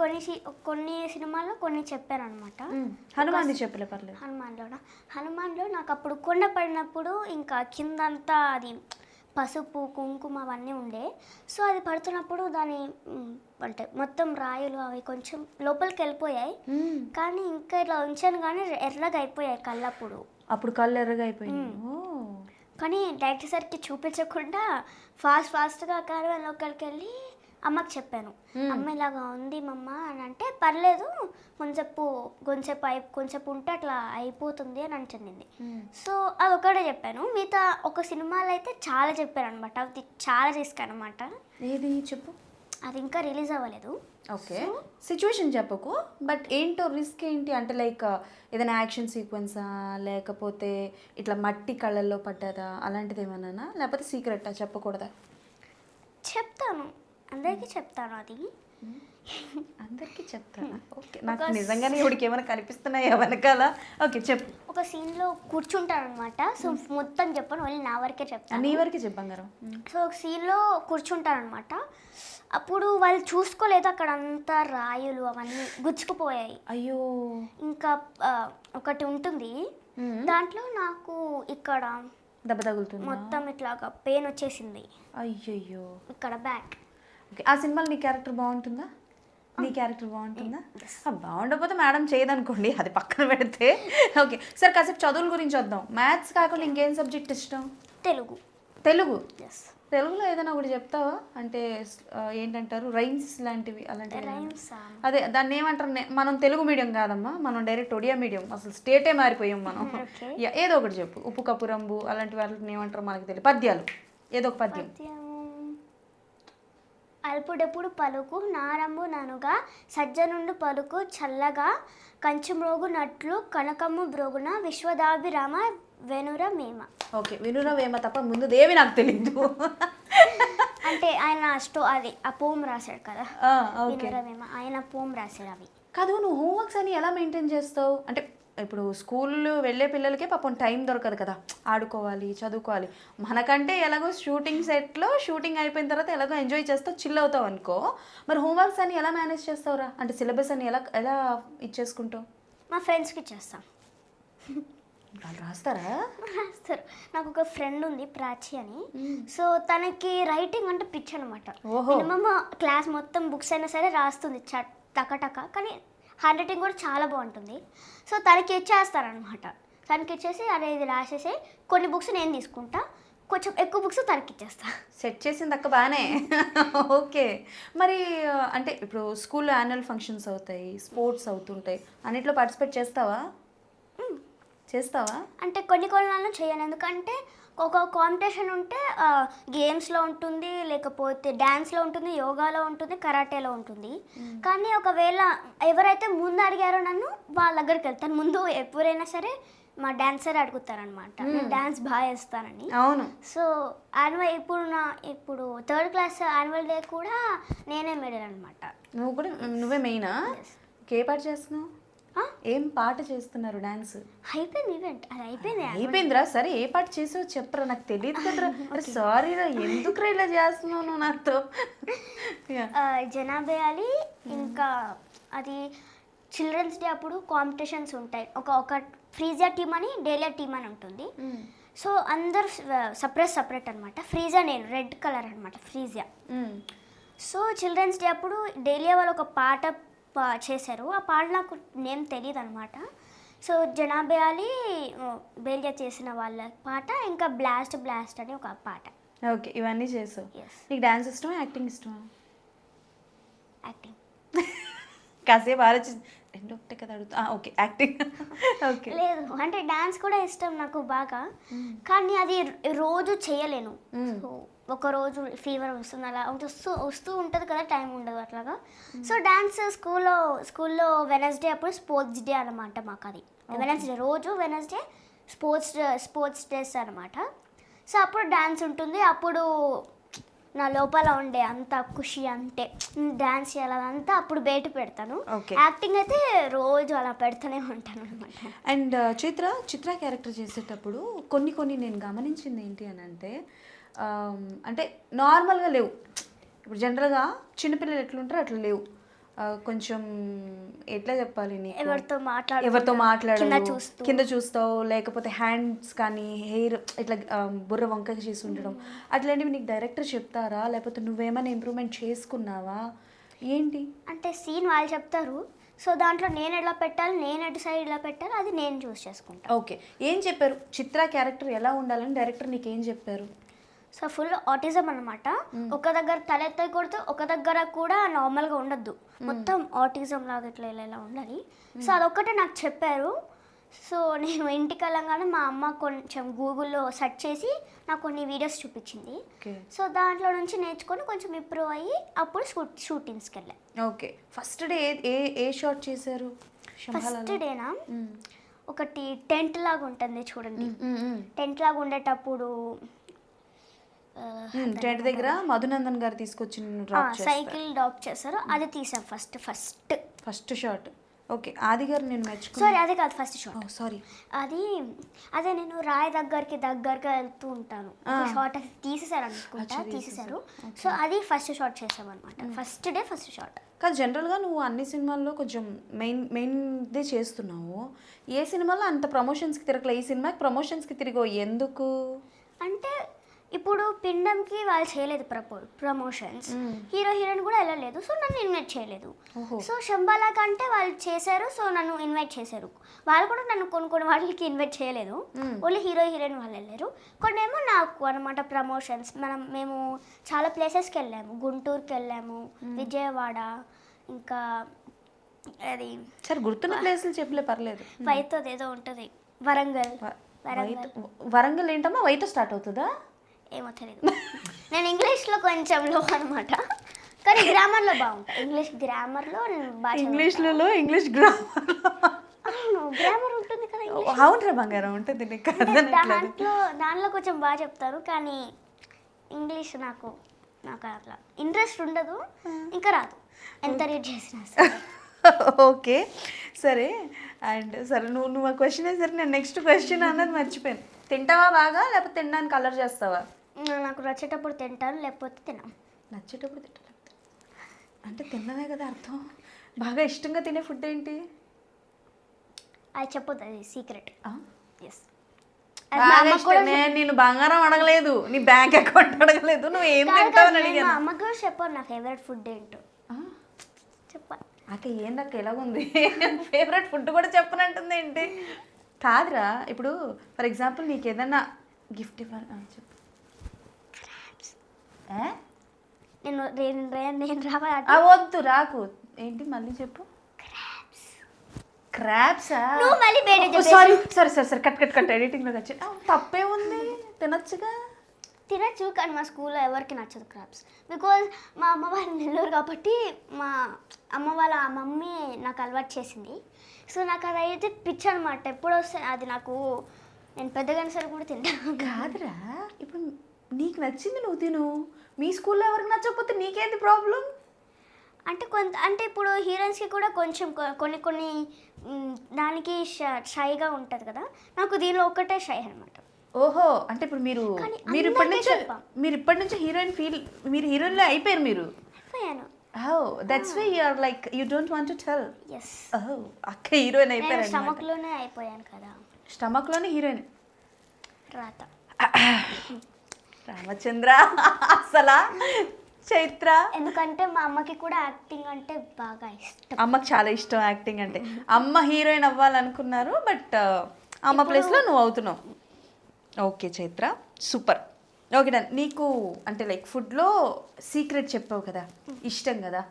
కొన్ని సినిమాల్లో కొన్ని చెప్పాను అనమాట. హనుమాన్ చెప్పలే? పర్లేదు. హనుమాన్లో నాకు అప్పుడు కొండ పడినప్పుడు ఇంకా కిందంతా అది పసుపు కుంకుమ అవన్నీ ఉండే. సో అది పడుతున్నప్పుడు దాని అంటే మొత్తం రాయులు అవి కొంచెం లోపలికి వెళ్ళిపోయాయి, కానీ ఇంకా ఇట్లా ఉంచాను కానీ ఎర్రగా అయిపోయాయి కళ్ళప్పుడు. అప్పుడు కళ్ళు ఎర్రగా అయిపోయింది. కానీ డైరెక్టర్ సార్కి చూపించకుండా ఫాస్ట్గా లోపలికి వెళ్ళి అమ్మకి చెప్పాను, అమ్మ ఇలాగా ఉంది మమ్మ అని అంటే, పర్లేదు కొంచెంసేపు ఉంటే అట్లా అయిపోతుంది అని అంటుంది. సో అది ఒకటే చెప్పాను. మిగతా ఒక సినిమాలో అయితే చాలా చెప్పాను అనమాట, అది చాలా రిస్క్ అనమాట. ఏది చెప్పు? అది ఇంకా రిలీజ్ అవ్వలేదు. ఓకే, సిచ్యువేషన్ చెప్పకు, బట్ ఏంటో రిస్క్ ఏంటి అంటే లైక్ ఏదైనా యాక్షన్ సీక్వెన్సా, లేకపోతే ఇట్లా మట్టి కళ్ళల్లో పడ్డదా, అలాంటిది ఏమన్నా, లేకపోతే సీక్రెటా చెప్పకూడదా? చెప్తాను, అందరికీ చెప్తాను. అది అందరికీ చెప్తాను. ఓకే, నాకు నిజంగానే ఇవిడికి ఏమైనా కనిపిస్తున్నాయా వెనకాల? ఓకే చెప్పు. ఒక సీన్లో కూర్చుంటారనమాట. సో మొత్తం చెప్పను, ఓన్లీ నా వరకే చెప్తాను. నీ వరకే చెప్పు బంగారం. సో ఒక సీన్లో కూర్చుంటారనమాట. అప్పుడు వాళ్ళు చూసుకోలేదు, అక్కడ అంతా రాయులు అవన్నీ గుచ్చుకుపోయాయి. అయ్యో. ఇంకా ఒకటి ఉంటుంది, దాంట్లో నాకు ఇక్కడ దెబ్బ తగులుతుంది, మొత్తం ఇట్లాగా పెయిన్ వచ్చేసింది. అయ్యయ్యో. ఇక్కడ బ్యాక్. ఓకే, ఆ సినిమాలో నీ క్యారెక్టర్ బాగుంటుందా? నీ క్యారెక్టర్ బాగుంటుందా? బాగుండకపోతే మేడం చేయదనుకోండి, అది పక్కన పెడితే. ఓకే సార్, కాసేపు చదువుల గురించి వద్దాం. మ్యాథ్స్ కాకుండా ఇంకేం సబ్జెక్ట్ ఇష్టం? తెలుగు. తెలుగు? తెలుగులో ఏదైనా ఒకటి చెప్తావా? అంటే ఏంటంటారు, రైమ్స్ లాంటివి అలాంటివి? అదే దాన్ని ఏమంటారు? మనం తెలుగు మీడియం కాదమ్మా, మనం డైరెక్ట్ ఒడియా మీడియం, అసలు స్టేటే మారిపోయాం మనం. ఏదో ఒకటి చెప్పు. ఉప్పు కప్పు రంబు అలాంటి వాటిని ఏమంటారు మనకి తెలియదు. పద్యాలు ఏదో ఒక పద్యం. అల్పుడెప్పుడు పలుకు నారంబు ననుగా సజ్జనుండు పలుకు చల్లగా కంచుమ్రోగు నట్లు కనకమ్ము బ్రోగున విశ్వదాభిరామ వెనుర మేమ. ఓకే, వినుర వేమ తప్ప ముందు దేవి నాకు తెలీదు. అంటే ఆయన అది ఆ పోమ్ రాశాడు కదా, వినుర వేమ, ఆయన పోమ్ రాశాడు. అవి కాదు, నువ్వు హోంవర్క్స్ అని ఎలా మెయింటైన్ చేస్తావు? అంటే ఇప్పుడు స్కూల్ వెళ్ళే పిల్లలకే పాపం టైం దొరకదు కదా, ఆడుకోవాలి, చదువుకోవాలి. మనకంటే ఎలాగో షూటింగ్ సెట్లో షూటింగ్ అయిపోయిన తర్వాత ఎలాగో ఎంజాయ్ చేస్తావు, చిల్ అవుతావు అనుకో. మరి హోంవర్క్స్ అని ఎలా మేనేజ్ చేస్తావురా? అంటే సిలబస్ అని ఎలా ఎలా ఇచ్చేసుకుంటావు? మా ఫ్రెండ్స్కి చేస్తాం. వాళ్ళు రాస్తారా? రాస్తారు. నాకు ఒక ఫ్రెండ్ ఉంది, ప్రాచి అని. సో తనకి రైటింగ్ అంటే పిచ్చి అనమాట. మినిమమ్ క్లాస్ మొత్తం బుక్స్ అయినా సరే రాస్తుంది టక. కానీ హ్యాండ్ రైటింగ్ కూడా చాలా బాగుంటుంది. సో తనకి ఇచ్చేస్తారనమాట. తనకి ఇచ్చేసి అదే ఇది రాసేసి కొన్ని బుక్స్ నేను తీసుకుంటా, కొంచెం ఎక్కువ బుక్స్ తనకి ఇచ్చేస్తా. సెట్ చేసింది అక్క బాగానే. ఓకే, మరి అంటే ఇప్పుడు స్కూల్లో యాన్యువల్ ఫంక్షన్స్ అవుతాయి, స్పోర్ట్స్ అవుతుంటాయి, అన్నిట్లో పార్టిసిపేట్ చేస్తావా? అంటే కొన్ని కొన్నాళ్ళు చేయను, ఎందుకంటే ఒక కాంపిటీషన్ ఉంటే గేమ్స్లో ఉంటుంది, లేకపోతే డ్యాన్స్లో ఉంటుంది, యోగాలో ఉంటుంది, కరాటేలో ఉంటుంది. కానీ ఒకవేళ ఎవరైతే ముందు అడిగారో నన్ను వాళ్ళ దగ్గరికి వెళ్తాను. ముందు ఎవరైనా సరే మా డాన్సర్ అడుగుతారనమాట, నేను డాన్స్ బాగా వేస్తానని. అవును. సో యాన్యువల్ ఇప్పుడు 3rd క్లాస్ యాన్యువల్ డే కూడా నేనే మెడల్ అనమాట. నువ్వే మెయినా? ఏ పాట చేస్తున్నావు? ఏం పాట చేస్తున్నారు? డాన్స్ అయిపోయింది, ఈవెంట్ అది అయిపోయిందిరా. సరే, ఏ పాట చేసావు చెప్పరా, నాకు తెలియదు కదరా. సారీ రా, ఎందుకు ఇలా చేస్తున్నావు నువ్వు నాతో? జనాభేయాలి. ఇంకా అది చిల్డ్రన్స్ డే అప్పుడు కాంపిటీషన్స్ ఉంటాయి. ఒక ఫ్రీజా టీమ్ అని, డేలియా టీమ్ అని ఉంటుంది. సో అందరు సపరేట్ అనమాట. ఫ్రీజా నేను రెడ్ కలర్ అనమాట, ఫ్రీజా. సో చిల్డ్రన్స్ డే అప్పుడు డేలియా వాళ్ళు ఒక పాట చేశారు. ఆ పాట నాకు నేమ్ తెలియదు అనమాట. సో జనాభేయాలి బేలియా చేసిన వాళ్ళ పాట, ఇంకా బ్లాస్ట్ అని ఒక పాట. ఓకే, ఇవన్నీ చేసావు. నీకు డాన్స్ ఇష్టమా, యాక్టింగ్ ఇష్టమా? యాక్టింగ్. కాసేపు ఆలోచి, రెండు ఒకటే కదా అడుగుతా. Okay, acting. ఓకే. లేదు అంటే డాన్స్ కూడా ఇష్టం నాకు బాగా, కానీ అది రోజు చేయలేను. సో ఒకరోజు ఫీవర్ వస్తుంది, అలా వస్తూ ఉంటుంది కదా, టైం ఉండదు అట్లాగా. సో డాన్స్ స్కూల్లో వెనస్డే అప్పుడు స్పోర్ట్స్ డే అనమాట మాకు. అది వెనస్డే రోజు, వెనస్డే స్పోర్ట్స్ డేస్ అనమాట. సో అప్పుడు డాన్స్ ఉంటుంది. అప్పుడు నా లోపల ఉండే అంత ఖుషి, అంటే డాన్స్ చేయాలంతా అప్పుడు బయట పెడతాను. యాక్టింగ్ అయితే రోజు అలా పెడుతూనే ఉంటాను అనమాట. అండ్ చిత్ర క్యారెక్టర్ చేసేటప్పుడు కొన్ని నేను గమనించింది ఏంటి అని అంటే నార్మల్గా లేవు. ఇప్పుడు జనరల్గా చిన్నపిల్లలు ఎట్లుంటారో అట్లా లేవు. కొంచెం ఎట్లా చెప్పాలి, ఎవరితో మాట్లాడు, కింద చూస్తావు, లేకపోతే హ్యాండ్స్ కానీ హెయిర్ ఇట్లా బుర్ర వంకకి చేసి ఉండడం, అట్లాంటివి నీకు డైరెక్టర్ చెప్తారా, లేకపోతే నువ్వేమైనా ఇంప్రూవ్మెంట్ చేసుకున్నావా ఏంటి? అంటే సీన్ వాళ్ళు చెప్తారు. సో దాంట్లో నేను ఎలా పెట్టాలి, నేను ఎటు సైడ్ ఎలా పెట్టాలి, అది నేను చూస్ చేసుకుంటాను. ఓకే, ఏం చెప్పారు చిత్ర క్యారెక్టర్ ఎలా ఉండాలని డైరెక్టర్ నీకేం చెప్పారు? సో ఫుల్ ఆటిజం అనమాట. ఒక దగ్గర తలెత్తి కొడుతూ ఒక దగ్గర కూడా నార్మల్గా ఉండద్దు, మొత్తం ఆటిజం లాగా ఇట్లా ఇలా ఉండాలి. సో అదొక్కటే నాకు చెప్పారు. సో నేను ఇంటికి వెళ్ళగానే మా అమ్మ కొంచెం గూగుల్లో సెర్చ్ చేసి నాకు కొన్ని వీడియోస్ చూపించింది. సో దాంట్లో నుంచి నేర్చుకొని కొంచెం ఇంప్రూవ్ అయ్యి అప్పుడు షూటింగ్స్కి వెళ్ళాను. ఓకే, ఫస్ట్ డే ఏ షాట్ చేశారు? ఫస్ట్ డేనా, ఒకటి టెంట్ లాగా ఉంటుంది చూడండి. టెంట్ లాగా ఉండేటప్పుడు టెంట్ దగ్గర మధునందన్ గారు తీసుకొచ్చి డ్రాప్ చేస్తారు, సైకిల్ డ్రాప్ చేస్తారు. అది తీసాం ఫస్ట్ షాట్. ఓకే, ఆది గారు నేను మెచ్చుకున్నాను. సారీ అది కాదు ఫస్ట్ షాట్. సారీ, అదే నేను రాయి దగ్గరగా వెళ్తూ ఉంటాను. షాట్ అది తీసేసారు అనుకుంటా, తీసేసారు. సో అది ఫస్ట్ షాట్ చేసాం అనమాట. First day first shot. కానీ జనరల్గా నువ్వు అన్ని సినిమాల్లో కొంచెం మెయిన్దే చేస్తున్నావు. ఏ సినిమాలో అంత ప్రమోషన్స్కి తిరగలే, ఈ సినిమాకి ప్రమోషన్స్కి తిరిగో ఎందుకు? అంటే ఇప్పుడు పిండంకి వాళ్ళు చేయలేదు ప్రమోషన్స్, హీరో హీరోయిన్ కూడా వెళ్ళలేదు, సో నన్ను ఇన్వైట్ చేయలేదు. సో శంబాలా కంటే వాళ్ళు చేశారు, సో నన్ను ఇన్వైట్ చేశారు. వాళ్ళు కూడా నన్ను కొన్ని వాటికి ఇన్వైట్ చేయలేదు, ఓన్లీ హీరో హీరోయిన్ వాళ్ళు వెళ్ళారు. కొన్నేమో నాకు అనమాట ప్రమోషన్స్. మేము చాలా ప్లేసెస్కి వెళ్ళాము, గుంటూరుకి వెళ్ళాము, విజయవాడ, ఇంకా అది సరే గుర్తున్న ప్లేసులు చెప్పలే పర్లేదు. వైతో ఏదో ఉంటుంది, వరంగల్ ఏంటమ్మా, వైతో స్టార్ట్ అవుతుందా? ఏమో తెలియదు. నేను ఇంగ్లీష్లో కొంచెం లో అనమాట, కానీ గ్రామర్లో బాగుంటా. ఇంగ్లీష్ గ్రామర్లో బాగా, ఇంగ్లీష్ గ్రామర్ ఉంటుంది కదా. అవునరా బంగారం ఉంటుంది, దాంట్లో కొంచెం బాగా చెప్తారు, కానీ ఇంగ్లీష్ నాకు అట్లా ఇంట్రెస్ట్ ఉండదు, ఇంకా రాదు ఎంత రీడ్ చేసినా. ఓకే సరే. అండ్ సరే, నువ్వు ఆ క్వశ్చన్ సరే, నేను నెక్స్ట్ క్వశ్చన్ అన్నది మర్చిపోయాను. తింటావా బాగా, లేకపోతే తినడానికి కలర్ చేస్తావా? నాకు నచ్చేటప్పుడు తింటాను, లేకపోతే తిన్నాను. నచ్చేటప్పుడు తింటాను అంటే తిన్నదే కదా అర్థం. బాగా ఇష్టంగా తినే ఫుడ్ ఏంటి? అది చెప్పొద్దు, అది సీక్రెట్. ఎస్, నేను బంగారం అడగలేదు, నీ బ్యాంక్ అకౌంట్ అడగలేదు, నువ్వు ఏం తింటావు అని అడిగాను. అమ్మకు కూడా చెప్పాను నా ఫేవరెట్ ఫుడ్ ఏంటో. చెప్పాలి అక్క ఏందక్క ఎలాగుంది, ఫేవరెట్ ఫుడ్ కూడా చెప్పనంటుంది ఏంటి? కాదురా, ఇప్పుడు ఫర్ ఎగ్జాంపుల్ నీకు ఏదన్నా గిఫ్ట్ ఇవ్వాలి చెప్పు. వద్దు రాకు, ఏంటి మళ్ళీ చెప్పు. క్రాబ్సా? సారీ కట్ ఎడిటింగ్లో వచ్చి తప్పే ఉంది, తినొచ్చుగా. తినచ్చు, కానీ మా స్కూల్లో ఎవరికి నచ్చదు క్రాబ్స్. బికాజ్ మా అమ్మ వాళ్ళ నెల్లూరు కాబట్టి మా అమ్మ వాళ్ళ మమ్మీ నాకు అలవాటు చేసింది. సో నాకు అది అయితే పిచ్చి అనమాట. ఎప్పుడు వస్తే అది నాకు, నేను పెద్దగా సరే కూడా తింటాను. కాదురా, ఇప్పుడు నీకు నచ్చింది నువ్వు తిను, మీ స్కూల్లో ఎవరికి నచ్చకపోతే నీకేంటి ప్రాబ్లం? అంటే ఇప్పుడు హీరోయిన్స్కి కూడా కొంచెం కొన్ని దానికి షైగా ఉంటుంది కదా, నాకు దీనిలో ఒక్కటే షై అనమాట. ఓహో, అంటే ఇప్పుడు మీరు ఇప్పటి నుంచి హీరోయిన్ మీరు హీరోయిన్లో అయిపోయారు. అయిపోయాను. That's why you are like you don't want to tell. yes అక్క హీరోయిన్ అయిపోయారు. స్టమక్లోనే అయిపోయాను కదా. స్టమక్లోనే హీరోయిన్. రాత రామచంద్ర అసలా చైత్ర. ఎందుకంటే మా అమ్మకి కూడా యాక్టింగ్ అంటే బాగా ఇష్టం. అమ్మకి చాలా ఇష్టం యాక్టింగ్ అంటే. అమ్మ హీరోయిన్ అవ్వాలనుకున్నారు, బట్ అమ్మ ప్లేస్లో నువ్వు అవుతున్నావు. Okay Chaitra, super. Okay done. నీకు అంటే లైక్ ఫుడ్లో సీక్రెట్ చెప్పావు కదా, ఇష్టం కదా,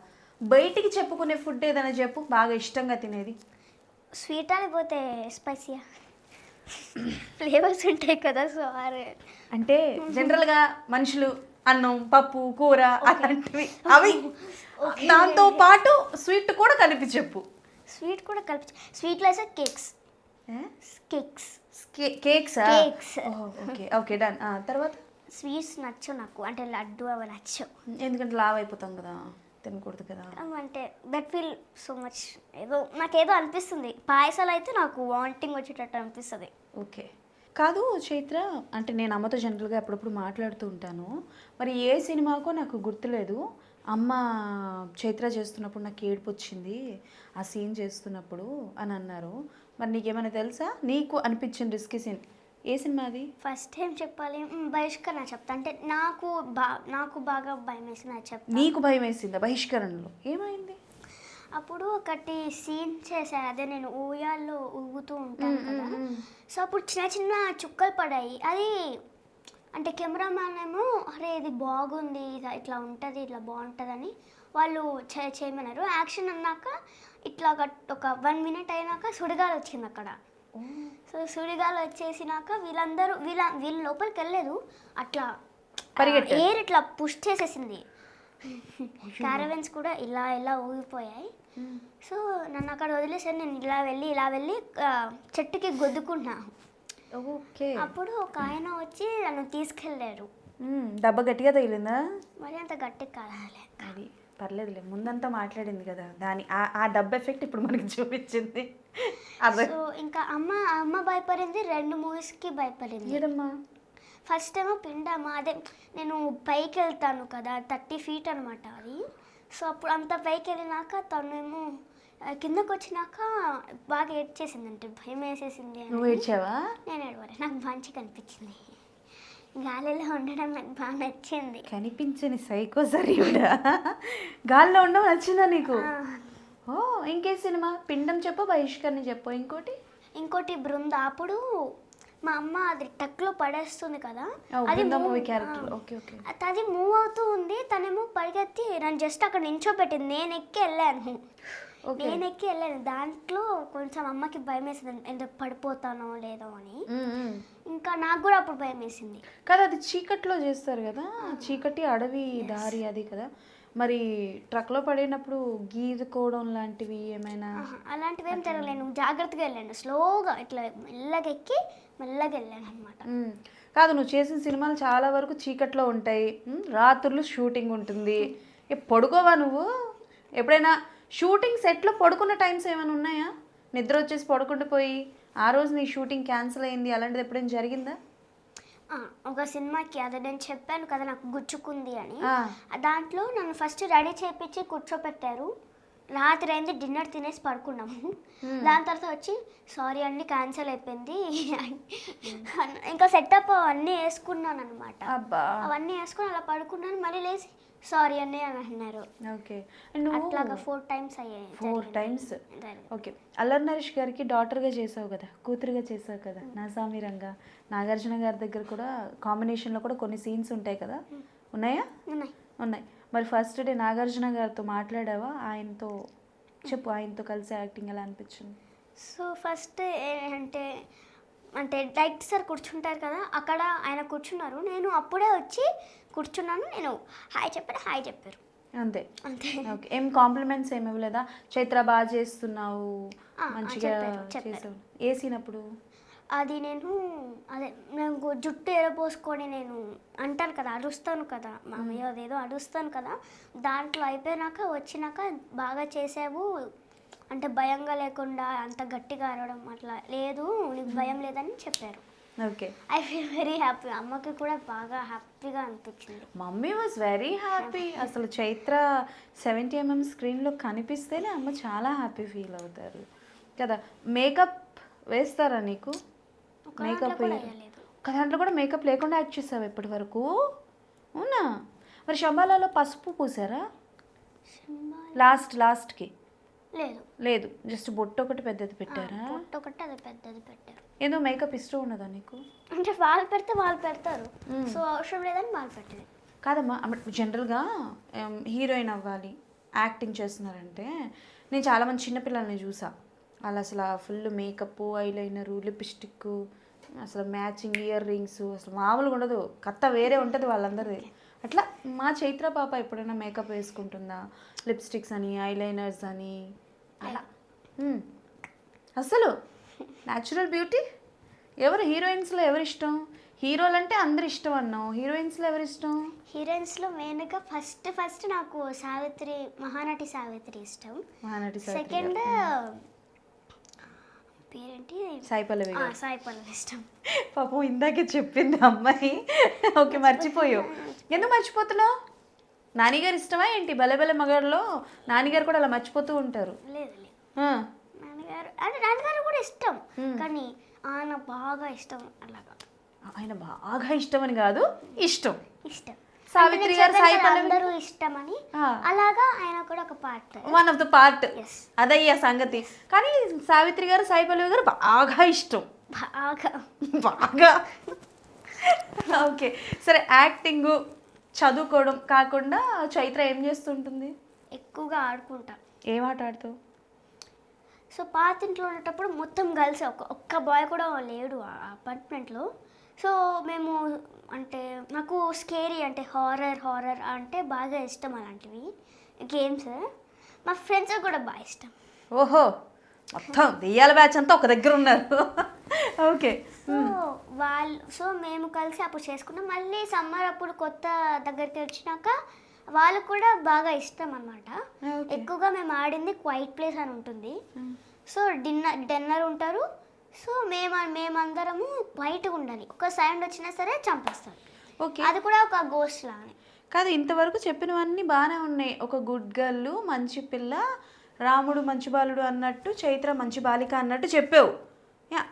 బయటికి చెప్పుకునే ఫుడ్ ఏదైనా చెప్పు, బాగా ఇష్టంగా తినేది. స్వీట్ అయిపోతే స్పైసీయా ఫ్లేవర్స్ ఉంటాయి కదా. సో అంటే జనరల్గా మనుషులు అన్నం, పప్పు, కూర అలాంటివి, అవి దాంతో పాటు స్వీట్ కూడా కలిపి చెప్పు. స్వీట్ కూడా కలిపి, స్వీట్లో అయితే కేక్స్. Okay okay done. తర్వాత స్వీట్స్ నచ్చు నాకు, అంటే లడ్డు అవి నచ్చు. ఎందుకంటే లావ్ అయిపోతాం కదా, తినకూడదు కదా. అంటే దట్ ఫీల్ సో మచ్, నాకేదో అనిపిస్తుంది. పాయసాలు అయితే నాకు వాంటింగ్ వచ్చేటట్టు అనిపిస్తుంది. ఓకే. కాదు చైత్ర, అంటే నేను అమ్మతో జనరల్గా అప్పుడప్పుడు మాట్లాడుతూ ఉంటాను. మరి ఏ సినిమాకో నాకు గుర్తులేదు, అమ్మ చైత్ర చేస్తున్నప్పుడు నాకు ఏడుపు వచ్చింది ఆ సీన్ చేస్తున్నప్పుడు అని అన్నారు. మరి నీకేమైనా తెలుసా, నీకు అనిపించింది రిస్కీ సీన్ ఏ సినిమా అది? ఫస్ట్ టైం చెప్పాలి, బహిష్కరణ చెప్తా. అంటే నాకు బాగా భయం వేసింది అది చెప్తా. నీకు భయం వేసిందా బహిష్కరణలో? ఏమైంది? అప్పుడు ఒకటి సీన్ చేశారు, అదే నేను ఊయాల్లో ఊగుతూ ఉంటాను కదా. సో అప్పుడు చిన్న చిన్న చుక్కలు పడాయి. అది అంటే కెమెరామ్యాన్ ఏమో అరే ఇది బాగుంది, ఇట్లా ఉంటుంది, ఇట్లా బాగుంటుందని వాళ్ళు చేయమన్నారు. యాక్షన్ అన్నాక ఇట్లా ఒక 1 minute అయినాక సుడిగాలు వచ్చింది అక్కడ. సో సుడిగాలు వచ్చేసినాక వీళ్ళ లోపలికి వెళ్ళలేదు, అట్లా ఎయిర్ ఇట్లా పుష్ చేసేసింది. క్యారవెన్స్ కూడా ఇలా ఊగిపోయాయి. సో నన్ను అక్కడ వదిలేసారు. నేను ఇలా వెళ్ళి చెట్టుకి గొద్దుకున్నా. ఓకే. అప్పుడు ఒక ఆయన వచ్చి నన్ను తీసుకెళ్ళారు. దెబ్బ గట్టిగా తగిలిందా? మరి అంత గట్టిగా కాలాలి. అది పర్లేదులే, ముందంతా మాట్లాడింది కదా, దాని ఆ డబ్బు ఎఫెక్ట్ ఇప్పుడు మనకి చూపించింది. సో ఇంకా అమ్మ భయపడింది, 2 మూవీస్కి భయపడింది. ఏదమ్మా? ఫస్ట్ ఏమో పిండమ్మ, అదే నేను పైకి వెళ్తాను కదా 30 feet అనమాట అది. సో అప్పుడు అంత పైకి వెళ్ళినాక తనేమో కిందకు వచ్చినాక బాగా ఏడ్చేసింది, అంటే భయం వేసేసింది. నువ్వు ఏడ్చావా? నేను ఏడవలే, నాకు మంచిగా అనిపించింది. గాలిలో ఉండడం నాకు బాగా నచ్చింది. కనిపించని సైకో సరియుడా, గాల్లో ఉండడం నచ్చిందా నీకు? ఓ, ఇంకే సినిమా? పిండం చెప్పు, బహిష్కరణ చెప్పు. ఇంకోటి బృంద. అప్పుడు మా అమ్మ అది టక్లో పడేస్తుంది కదా, అది మూవీ క్యారెక్టర్. Okay okay. అది మూవ్ అవుతూ ఉంది, తనేమో పరిగెత్తి నన్ను జస్ట్ అక్కడ నించోబెట్టింది, నేను ఎక్కి వెళ్ళాను. దాంట్లో కొంచెం అమ్మకి భయం వేసింది, ఎందుకు పడిపోతానో లేదో అని. ఇంకా నాకు కూడా అప్పుడు భయం వేసింది కదా. అది చీకట్లో చేస్తారు కదా, చీకటి అడవి దారి అది కదా. మరి ట్రక్లో పడినప్పుడు గీదుకోవడం లాంటివి ఏమైనా? అలాంటివి ఏం జరగలేదు, జాగ్రత్తగా వెళ్ళాను, స్లోగా ఇట్లా మెల్లగా ఎక్కి మెల్లగా వెళ్ళాను అనమాట. కాదు, నువ్వు చేసిన సినిమాలు చాలా వరకు చీకట్లో ఉంటాయి, రాత్రులు షూటింగ్ ఉంటుంది. పడుకోవా నువ్వు ఎప్పుడైనా? షూటింగ్ సెట్లో పడుకున్న టైమ్స్ ఏమైనా ఉన్నాయా? నిద్ర వచ్చేసి పడుకుంటూ పోయి ఆ రోజు నీ షూటింగ్ క్యాన్సిల్ అయింది, అలాంటిది ఎప్పుడైనా జరిగిందా? ఒక సినిమాకి అదే నేను చెప్పాను కదా నాకు గుచ్చుకుంది అని, దాంట్లో నన్ను ఫస్ట్ రెడీ చేయించి కూర్చోపెట్టారు. రాత్రి అయింది, డిన్నర్ తినేసి పడుకున్నాము. దాని తర్వాత వచ్చి సారీ అండి క్యాన్సిల్ అయిపోయింది, ఇంకా సెటప్ అవన్నీ వేసుకున్నాను అనమాట. అవన్నీ వేసుకుని అలా పడుకున్నాను, మళ్ళీ లేచి సారీ అండి అని అన్నారు. ఓకే, అట్లాగా 4 times అయ్యాయి. 4 times. ఓకే, అల్లరి నరేష్ గారికి డాటర్గా చేసావు కదా, కూతురుగా చేసావు కదా, నా సామిరంగా. నాగార్జున గారి దగ్గర కూడా కాంబినేషన్లో కూడా కొన్ని సీన్స్ ఉంటాయి కదా, ఉన్నాయా? ఉన్నాయి. మరి ఫస్ట్ డే నాగార్జున గారితో మాట్లాడావా? ఆయనతో చెప్పు, ఆయనతో కలిసి యాక్టింగ్ ఎలా అనిపించింది? సో ఫస్ట్ అంటే డైరెక్టర్ సార్ కూర్చుంటారు కదా, అక్కడ ఆయన కూర్చున్నారు, నేను అప్పుడే వచ్చి కూర్చున్నాను, నేను హాయ్ చెప్పారు అంతే. ఓకే, ఏం కాంప్లిమెంట్స్ ఏమి ఇవ్వలేదా? చైత్ర బాగా చేస్తున్నావు, మంచిగా చేసావు. ఏ సీన్ అప్పుడు? అది నేను జుట్టు ఎరపోసుకొని నేను అంటాను కదా, అరుస్తాను కదా, మామయ్య అదేదో అరుస్తాను కదా, దాంట్లో అయిపోయినాక వచ్చినాక బాగా చేసావు, అంటే భయంగా లేకుండా అంత గట్టిగా అరవడం అట్లా లేదు, నీకు భయం లేదని చెప్పారు. Okay, I feel very happy. అమ్మకి కూడా బాగా హ్యాపీగా అనిపించింది. Mummy was very happy. అసలు చైత్ర 70mm స్క్రీన్లో కనిపిస్తేనే అమ్మ చాలా హ్యాపీ ఫీల్ అవుతారు కదా. మేకప్ వేస్తారా నీకు? మేకప్ ఒక దాంట్లో కూడా మేకప్ లేకుండా యాక్ట్ చేసావు ఇప్పటి వరకు? అవునా? మరి శంబాలాలో పసుపు పూసారా లాస్ట్కి? లేదు, జస్ట్ బొట్టు ఒకటి పెద్దది పెట్టారా? బొట్టు ఒకటి అది పెద్దది పెట్టారు. ఏదో మేకప్ ఇష్టం ఉండదా నీకు? అంటే వాళ్ళు పెడితే వాళ్ళు పెడతారు, సో అవసరం లేదని వాళ్ళు పెట్టలేదు. కాదమ్మా, జనరల్గా హీరోయిన్ అవ్వాలి, యాక్టింగ్ చేస్తున్నారంటే నేను చాలామంది చిన్నపిల్లల్ని చూసా, వాళ్ళు అసలు ఫుల్ మేకప్, ఐలైనరు, లిప్స్టిక్, అసలు మ్యాచింగ్ ఇయర్ రింగ్స్, అసలు మామూలుగా ఉండదు, కథ వేరే ఉంటుంది వాళ్ళందరిది. అట్లా మా చైత్ర పాప ఎప్పుడైనా మేకప్ వేసుకుంటుందా? లిప్స్టిక్స్ అని, ఐలైనర్స్ అని అలా? అసలు న్యాచురల్ బ్యూటీ. ఎవరు హీరోయిన్స్లో ఎవరు ఇష్టం? హీరోలు అంటే అందరు ఇష్టం అన్నావు, హీరోయిన్స్లో ఎవరు ఇష్టం? హీరోయిన్స్లో మెయిన్గా ఫస్ట్ నాకు మహానటి సావిత్రి ఇష్టం. సెకండ్ పేరేంటి? సాయి పల్లవి ఇష్టం. పాపం ఇందాకే చెప్పింది అమ్మాయి. ఓకే, మర్చిపోయావు. ఎందుకు మర్చిపోతున్నావు? నానిగారు ఇష్టమా ఏంటి? బలెబలె మగాడులో నానిగారు కూడా అలా మర్చిపోతూ ఉంటారు. లేదు, నాన్నగారు కూడా ఇష్టం, కానీ ఆయన బాగా ఇష్టం. అలాగా ఆయన బాగా ఇష్టం అని కాదు, ఇష్టం. సావిత్రి గారు, సాయి పల్లవి ఇష్టం అని, అలాగా ఆయన కూడా ఒక part, one of the part. అదయ్యా సంగతి. కానీ సావిత్రి గారు, సాయి పల్లవి గారు బాగా ఇష్టం, బాగా. ఓకే, సరే. యాక్టింగ్, చదువుకోవడం కాకుండా చైత్ర ఏం చేస్తుంటుంది? ఎక్కువగా ఆడుకుంటా. ఏం ఆట ఆడుతావు? సో పాత ఇంట్లో ఉండేటప్పుడు మొత్తం గర్ల్స్, ఒక్క బాయ్ కూడా లేడు ఆ అపార్ట్మెంట్లో. సో మేము నాకు స్కేరీ అంటే హారర్ అంటే బాగా ఇష్టం, అలాంటివి గేమ్స్. మా ఫ్రెండ్స్ కూడా బాగా ఇష్టం. ఓహో, మొత్తం దెయ్యాల బ్యాచ్ అంతా ఒక దగ్గర ఉన్నారు. ఓకే. సో మేము కలిసి అప్పుడు చేసుకున్నాం. మళ్ళీ సమ్మర్ అప్పుడు కొత్త దగ్గరికి వచ్చినాక వాళ్ళకు కూడా బాగా ఇష్టం అనమాట. ఎక్కువగా మేము ఆడింది క్వైట్ ప్లేస్ అని ఉంటుంది. సో డిన్నర్ ఉంటారు. సో మేమందరము వైట్గా ఉండాలి, ఒక సౌండ్ వచ్చినా సరే చంపేస్తాం. ఓకే, అది కూడా ఒక గోస్ట్ లానే. కాదు, ఇంతవరకు చెప్పినవన్నీ బాగానే ఉన్నాయి. ఒక గుడ్ గర్ల్, మంచి పిల్ల, రాముడు మంచి బాలుడు అన్నట్టు, చైత్ర మంచి బాలిక అన్నట్టు చెప్పావు.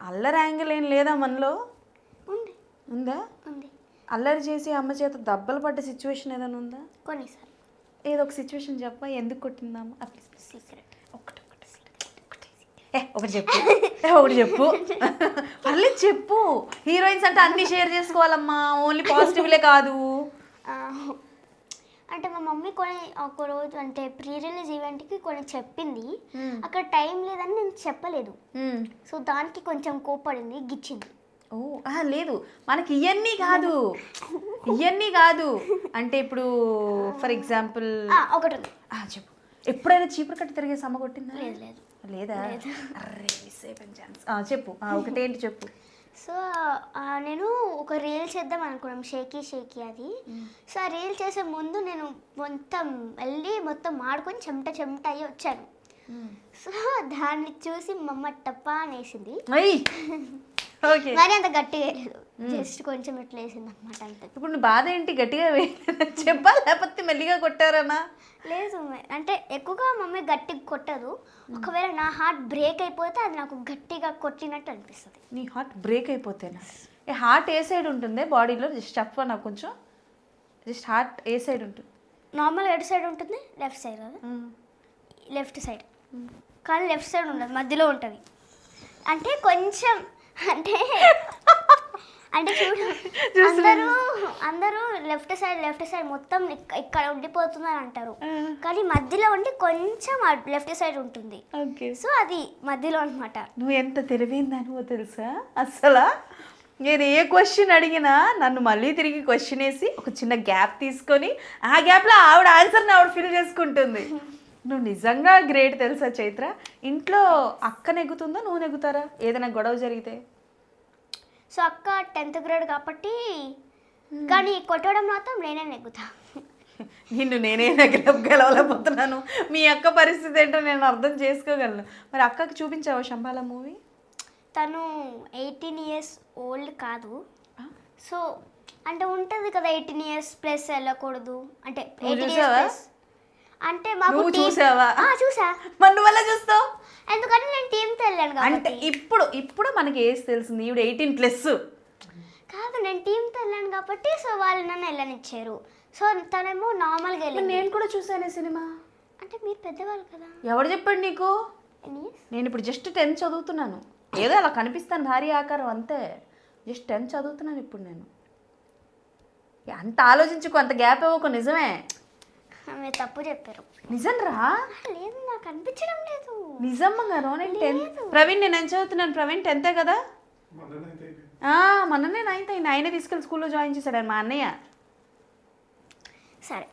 అల్లరి యాంగిల్ ఏం లేదా మనలో? ఉంది. ఉందా? ఉంది. అల్లరి చేసి అమ్మ చేత దెబ్బలు పడ్డ సిచ్యువేషన్ ఏదైనా ఉందా? కొన్నిసార్లు. ఏదో ఒక సిచ్యువేషన్ చెప్పా, ఎందుకు కొట్టిందామా? సీక్రెట్. ఒకటి చెప్పు, ఒకటి చెప్పు, పర్లేదు చెప్పు. హీరోయిన్స్ అంటే అన్ని షేర్ చేసుకోవాలమ్మా, ఓన్లీ పాజిటివ్లే కాదు. అంటే మా మమ్మీ ఒక రోజు అంటే ప్రీ రిలీజ్ ఈవెంట్కి కొన్ని చెప్పింది, అక్కడ టైం లేదని నేను చెప్పలేదు. సో దానికి కొంచెం కోపడింది, గిచ్చింది. ఓ లేదు, మనకి ఇవన్నీ కాదు. అంటే ఇప్పుడు ఫర్ ఎగ్జాంపుల్ ఒకటి ఉంది, చెప్పు. ఎప్పుడైనా చీపురు కట్ట తిరిగే సమ్మ కొట్టిందా? లేదా? అరే మిస్ అయిపోయిన ఛాన్స్. చెప్పు, ఒకటేంటి చెప్పు. సో నేను ఒక రీల్ చేద్దాం అనుకున్నాం, షేకీ అది. సో ఆ రీల్ చేసే ముందు నేను మొత్తం మాడుకొని చెమట అయ్యి వచ్చాను. సో దాన్ని చూసి మమ్మ టప్పా అనేసింది. మరి అంత గట్టిగా వేయలేదు, జస్ట్ కొంచెం ఇట్లా వేసింది అనమాట అంతే. ఇప్పుడు నువ్వు బాధ ఏంటి? గట్టిగా చెప్పా లేకపోతే మెల్లిగా కొట్టారనా? లేదు, అంటే ఎక్కువగా మమ్మీ గట్టిగా కొట్టదు. ఒకవేళ నా హార్ట్ బ్రేక్ అయిపోతే అది నాకు గట్టిగా కొట్టినట్టు అనిపిస్తుంది. నీ హార్ట్ బ్రేక్ అయిపోతేనా? హార్ట్ ఏ సైడ్ ఉంటుంది బాడీలో? జస్ట్ చెప్పా నాకు కొంచెం. జస్ట్ హార్ట్ ఏ సైడ్ ఉంటుంది? నార్మల్ ఎటు సైడ్ ఉంటుంది? లెఫ్ట్ సైడ్ కదా. లెఫ్ట్ సైడ్, కానీ లెఫ్ట్ సైడ్ ఉండదు, మధ్యలో ఉంటుంది. అంటే కొంచెం అంటే చూడు, అందరూ లెఫ్ట్ సైడ్ మొత్తం ఇక్కడ ఉండిపోతుందని అంటారు, కానీ మధ్యలో ఉండి కొంచెం లెఫ్ట్ సైడ్ ఉంటుంది. సో అది మధ్యలో అనమాట. నువ్వు ఎంత తెలివైందానువో తెలుసా? అసలు నేను ఏ క్వశ్చన్ అడిగినా నన్ను మళ్ళీ తిరిగి క్వశ్చన్ వేసి ఒక చిన్న గ్యాప్ తీసుకొని ఆ గ్యాప్లో ఆన్సర్ని ఫిల్ చేసుకుంటుంది. నువ్వు నిజంగా గ్రేట్ తెలుసా చైత్ర. ఇంట్లో అక్క నెగ్గుతుందా, నువ్వు నెగ్గుతారా ఏదైనా గొడవ జరిగితే? సో అక్క 10th గ్రేడ్ కాబట్టి, కానీ కొట్టడం మాత్రం నేనే నెగ్గుతా. నేనే గెలవలేకపోతున్నాను. మీ అక్క పరిస్థితి ఏంటో నేను అర్థం చేసుకోగలను. మరి అక్కకి చూపించావా శంబాల మూవీ? తను 18 years ఓల్డ్ కాదు. సో అంటే ఉంటుంది కదా 18 years ప్లస్ వెళ్ళకూడదు అంటే. 18 years ప్లస్ అంటే మాకు చూసావా? చూసా. మన వల్ల చూస్తావు ఎందుకంటే నేను టీంతో వెళ్ళాను అంటే. ఇప్పుడు మనకి ఏజ్ తెలిసింది, ఇప్పుడు 18+ కాదు, నేను టీంతో వెళ్ళాను కాబట్టి. సో వాళ్ళు నన్ను వెళ్ళనిచ్చారు. సో తనేమో నార్మల్గా వెళ్ళింది. నేను కూడా చూసాను సినిమా. అంటే మీరు పెద్దవాళ్ళు కదా. ఎవరు చెప్పాడు నీకు? నేను ఇప్పుడు జస్ట్ 10th చదువుతున్నాను. ఏదో అలా కనిపిస్తాను భారీ ఆకారం అంతే. జస్ట్ 10th చదువుతున్నాను ఇప్పుడు నేను. అంత ఆలోచించుకో, అంత గ్యాప్ ఇవ్వకు. నిజమే, మీరు తప్పు చెప్పారు. నిజం రా. లేదు, నాకు అనిపించడం లేదు. నిజమ్మగాను. నేను 10th. ప్రవీణ్ నేను ఎంత చదువుతున్నాను? ప్రవీణ్ 10th కదా. మొన్ననే 9th అయింది. ఆయనే తీసుకెళ్ళి స్కూల్లో జాయిన్ చేశాడు మా అన్నయ్య. సరే,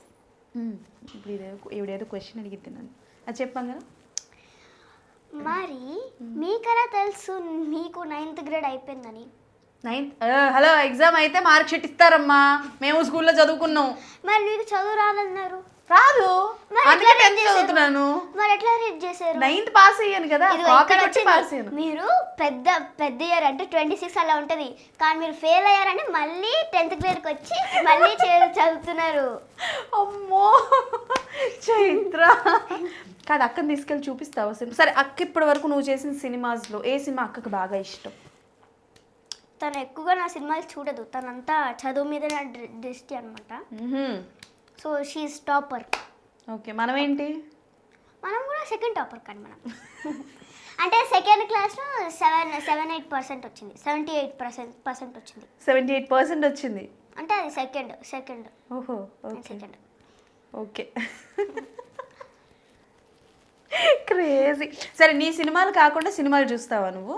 ఇప్పుడు ఇవిడేదో క్వశ్చన్ అడిగిద్ది నన్ను, అది చెప్పాను కదా. మరి మీకెలా తెలుసు మీకు 9th గ్రేడ్ అయిపోయిందని? 9th హలో, ఎగ్జామ్ అయితే మార్క్ షీట్ ఇస్తారమ్మా. మేము స్కూల్లో చదువుకున్నాం. మరి మీకు చదువు రాదన్నారు. రాదు, అందుకే 10th చదువుతున్నాను. మరి ఎట్లా రీడ్ చేశారు? 9th పాస్ అయ్యాను కదా, పాస్ అయ్యాను. మీరు పెద్ద ఇయర్ అంటే 26 అలా ఉంటుంది, కానీ మీరు ఫెయిల్ అయ్యారని మళ్ళీ 10th గ్రేడ్కి వచ్చి మళ్ళీ చదువుతున్నారు. అమ్మో చైత్ర, కాదు అక్కని తీసుకెళ్ళి చూపిస్తావా సినిమా? సరే, అక్క ఇప్పటి వరకు నువ్వు చేసిన సినిమాస్లో ఏ సినిమా అక్కకు బాగా ఇష్టం? తను ఎక్కువగా నా సినిమాలు చూడదు, తనంతా చదువు మీద దృష్టి అనమాట. So she is topper. ఓకే, మనం ఏంటి? మనం కూడా సెకండ్ టాపర్ కానీ మనం అంటే సెకండ్ క్లాస్లో 78% వచ్చింది. 78% వచ్చింది. 78% వచ్చింది అంటే అది సెకండ్. ఓహో, సెకండ్. Okay, crazy. సరే, నీ సినిమాలు కాకుండా సినిమాలు చూస్తావా నువ్వు?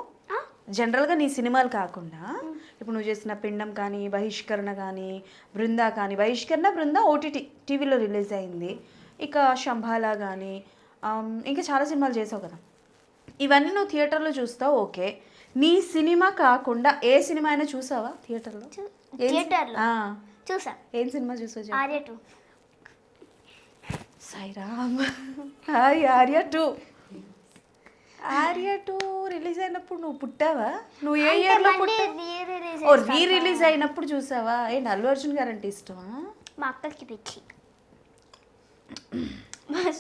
జనరల్గా నీ సినిమాలు కాకుండా ఇప్పుడు నువ్వు చేసిన పిండం కానీ, బహిష్కరణ కానీ, బృందా కానీ. బృందా ఓటీటీ టీవీలో రిలీజ్ అయింది. ఇక శంభాలా కానీ, ఇంకా చాలా సినిమాలు చేసావు కదా. ఇవన్నీ నువ్వు థియేటర్లో చూస్తావు, ఓకే. నీ సినిమా కాకుండా ఏ సినిమా అయినా చూసావా థియేటర్లో? థియేటర్లో చూసా. ఏం సినిమా చూసావు? ఆర్య 2. సాయిరామ్. హాయ్ ఆర్య 2. ఆర్య 2 రిలీజ్ అయినప్పుడు నువ్వు పుట్టావా? నువ్వు ఏ ఇయర్లో పుట్టావు? రీ రిలీజ్ అయినప్పుడు చూసావా? ఏంటి అల్లు అర్జున్ గారు అంటే ఇష్టమా? మా అక్కకి పిచ్చి.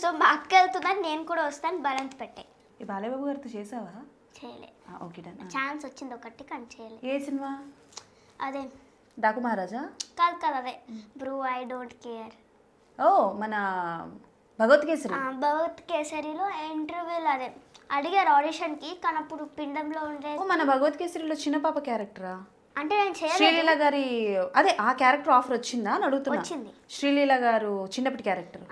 సో మా అక్క వెళ్తుందని నేను కూడా వస్తాను, బలంత పెట్టే. ఈ బాలయ్యబాబు గారితో చేసావా? చేయలే. Okay done. ఛాన్స్ వచ్చింది ఒకటి కానీ చేయలే. ఏ సినిమా? అదే డాకు మహారాజా? కాదు అదే బ్రో ఐ డోంట్ కేర్. ఓ మన భగవత్ కేసరి. భగవత్ కేసరిలో ఇంటర్వ్యూలో అదే అడిగారు ఆడిషన్కి, కానీ అప్పుడు పిండంలో ఉండే. ఓ మన భగవత్ కేసరిలో చిన్న పాప క్యారెక్టరా? అంటే నేను చేయలేదు. శ్రీలీల గారి అదే ఆ క్యారెక్టర్ ఆఫర్ వచ్చిందా అని అడుగుతున్నా. వచ్చింది. శ్రీలీల గారు చిన్నప్పటి క్యారెక్టర్.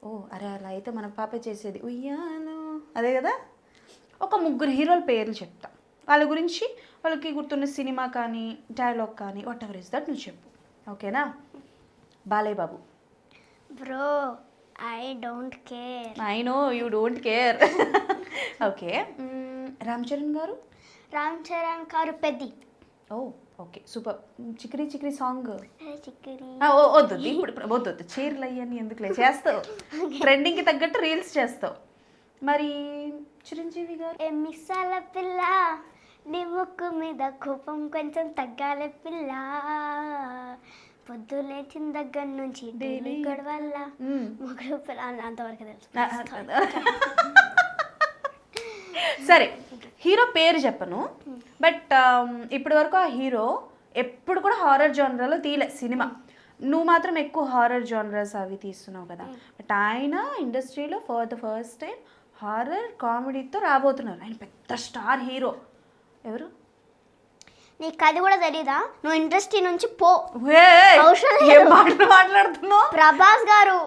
ఓ అరే అలా అయితే మన పాపే చేసేది. ఉయ్యాను అదే కదా. ఒక 3 హీరోల పేర్లు చెప్తా, వాళ్ళ గురించి వాళ్ళకి గుర్తున్న సినిమా కానీ డైలాగ్ కానీ వాట్ ఎవర్ ఇస్ దట్ నువ్వు చెప్పు, ఓకేనా? Balayya Babu. Bro I don't care. I know you don't care. Okay. Ram Charan గారు? రామ్ చరణ్ గారు Peddi. Oh okay super. Chikiri Chikiri song Chikiri. వద్దు ఇప్పుడు వద్దు, చీరలు అయ్యని ఎందుకులే, చేస్తావు ట్రెండింగ్కి తగ్గట్టు రీల్స్ చేస్తావు. మరి చిరంజీవి గారు? ఏ మిస్సాల పిల్ల నీ ముక్కు మీద కోపం కొంచెం తగ్గాలి పిల్ల, పొద్దు లేచిన దగ్గర నుంచి డైలీ గొడవల్ల ముగ్గురు పిల్ల. అంతవరకు తెలుసు. సరే హీరో పేరు చెప్పను, బట్ ఇప్పటి వరకు ఆ హీరో ఎప్పుడు కూడా హారర్ జానరాలో తీయలే సినిమా. నువ్వు మాత్రం ఎక్కువ హారర్ జానరాస్ అవి తీస్తున్నావు కదా, బట్ ఆయన ఇండస్ట్రీలో for the first time horror కామెడీతో రాబోతున్నారు. ఆయన పెద్ద స్టార్ హీరో. ఎవరు? నీకు అది కూడా తెలీదా? నువ్వు ఇండస్ట్రీ నుంచి పో. మాట్లాడుతున్నావు? ప్రభాస్ గారు.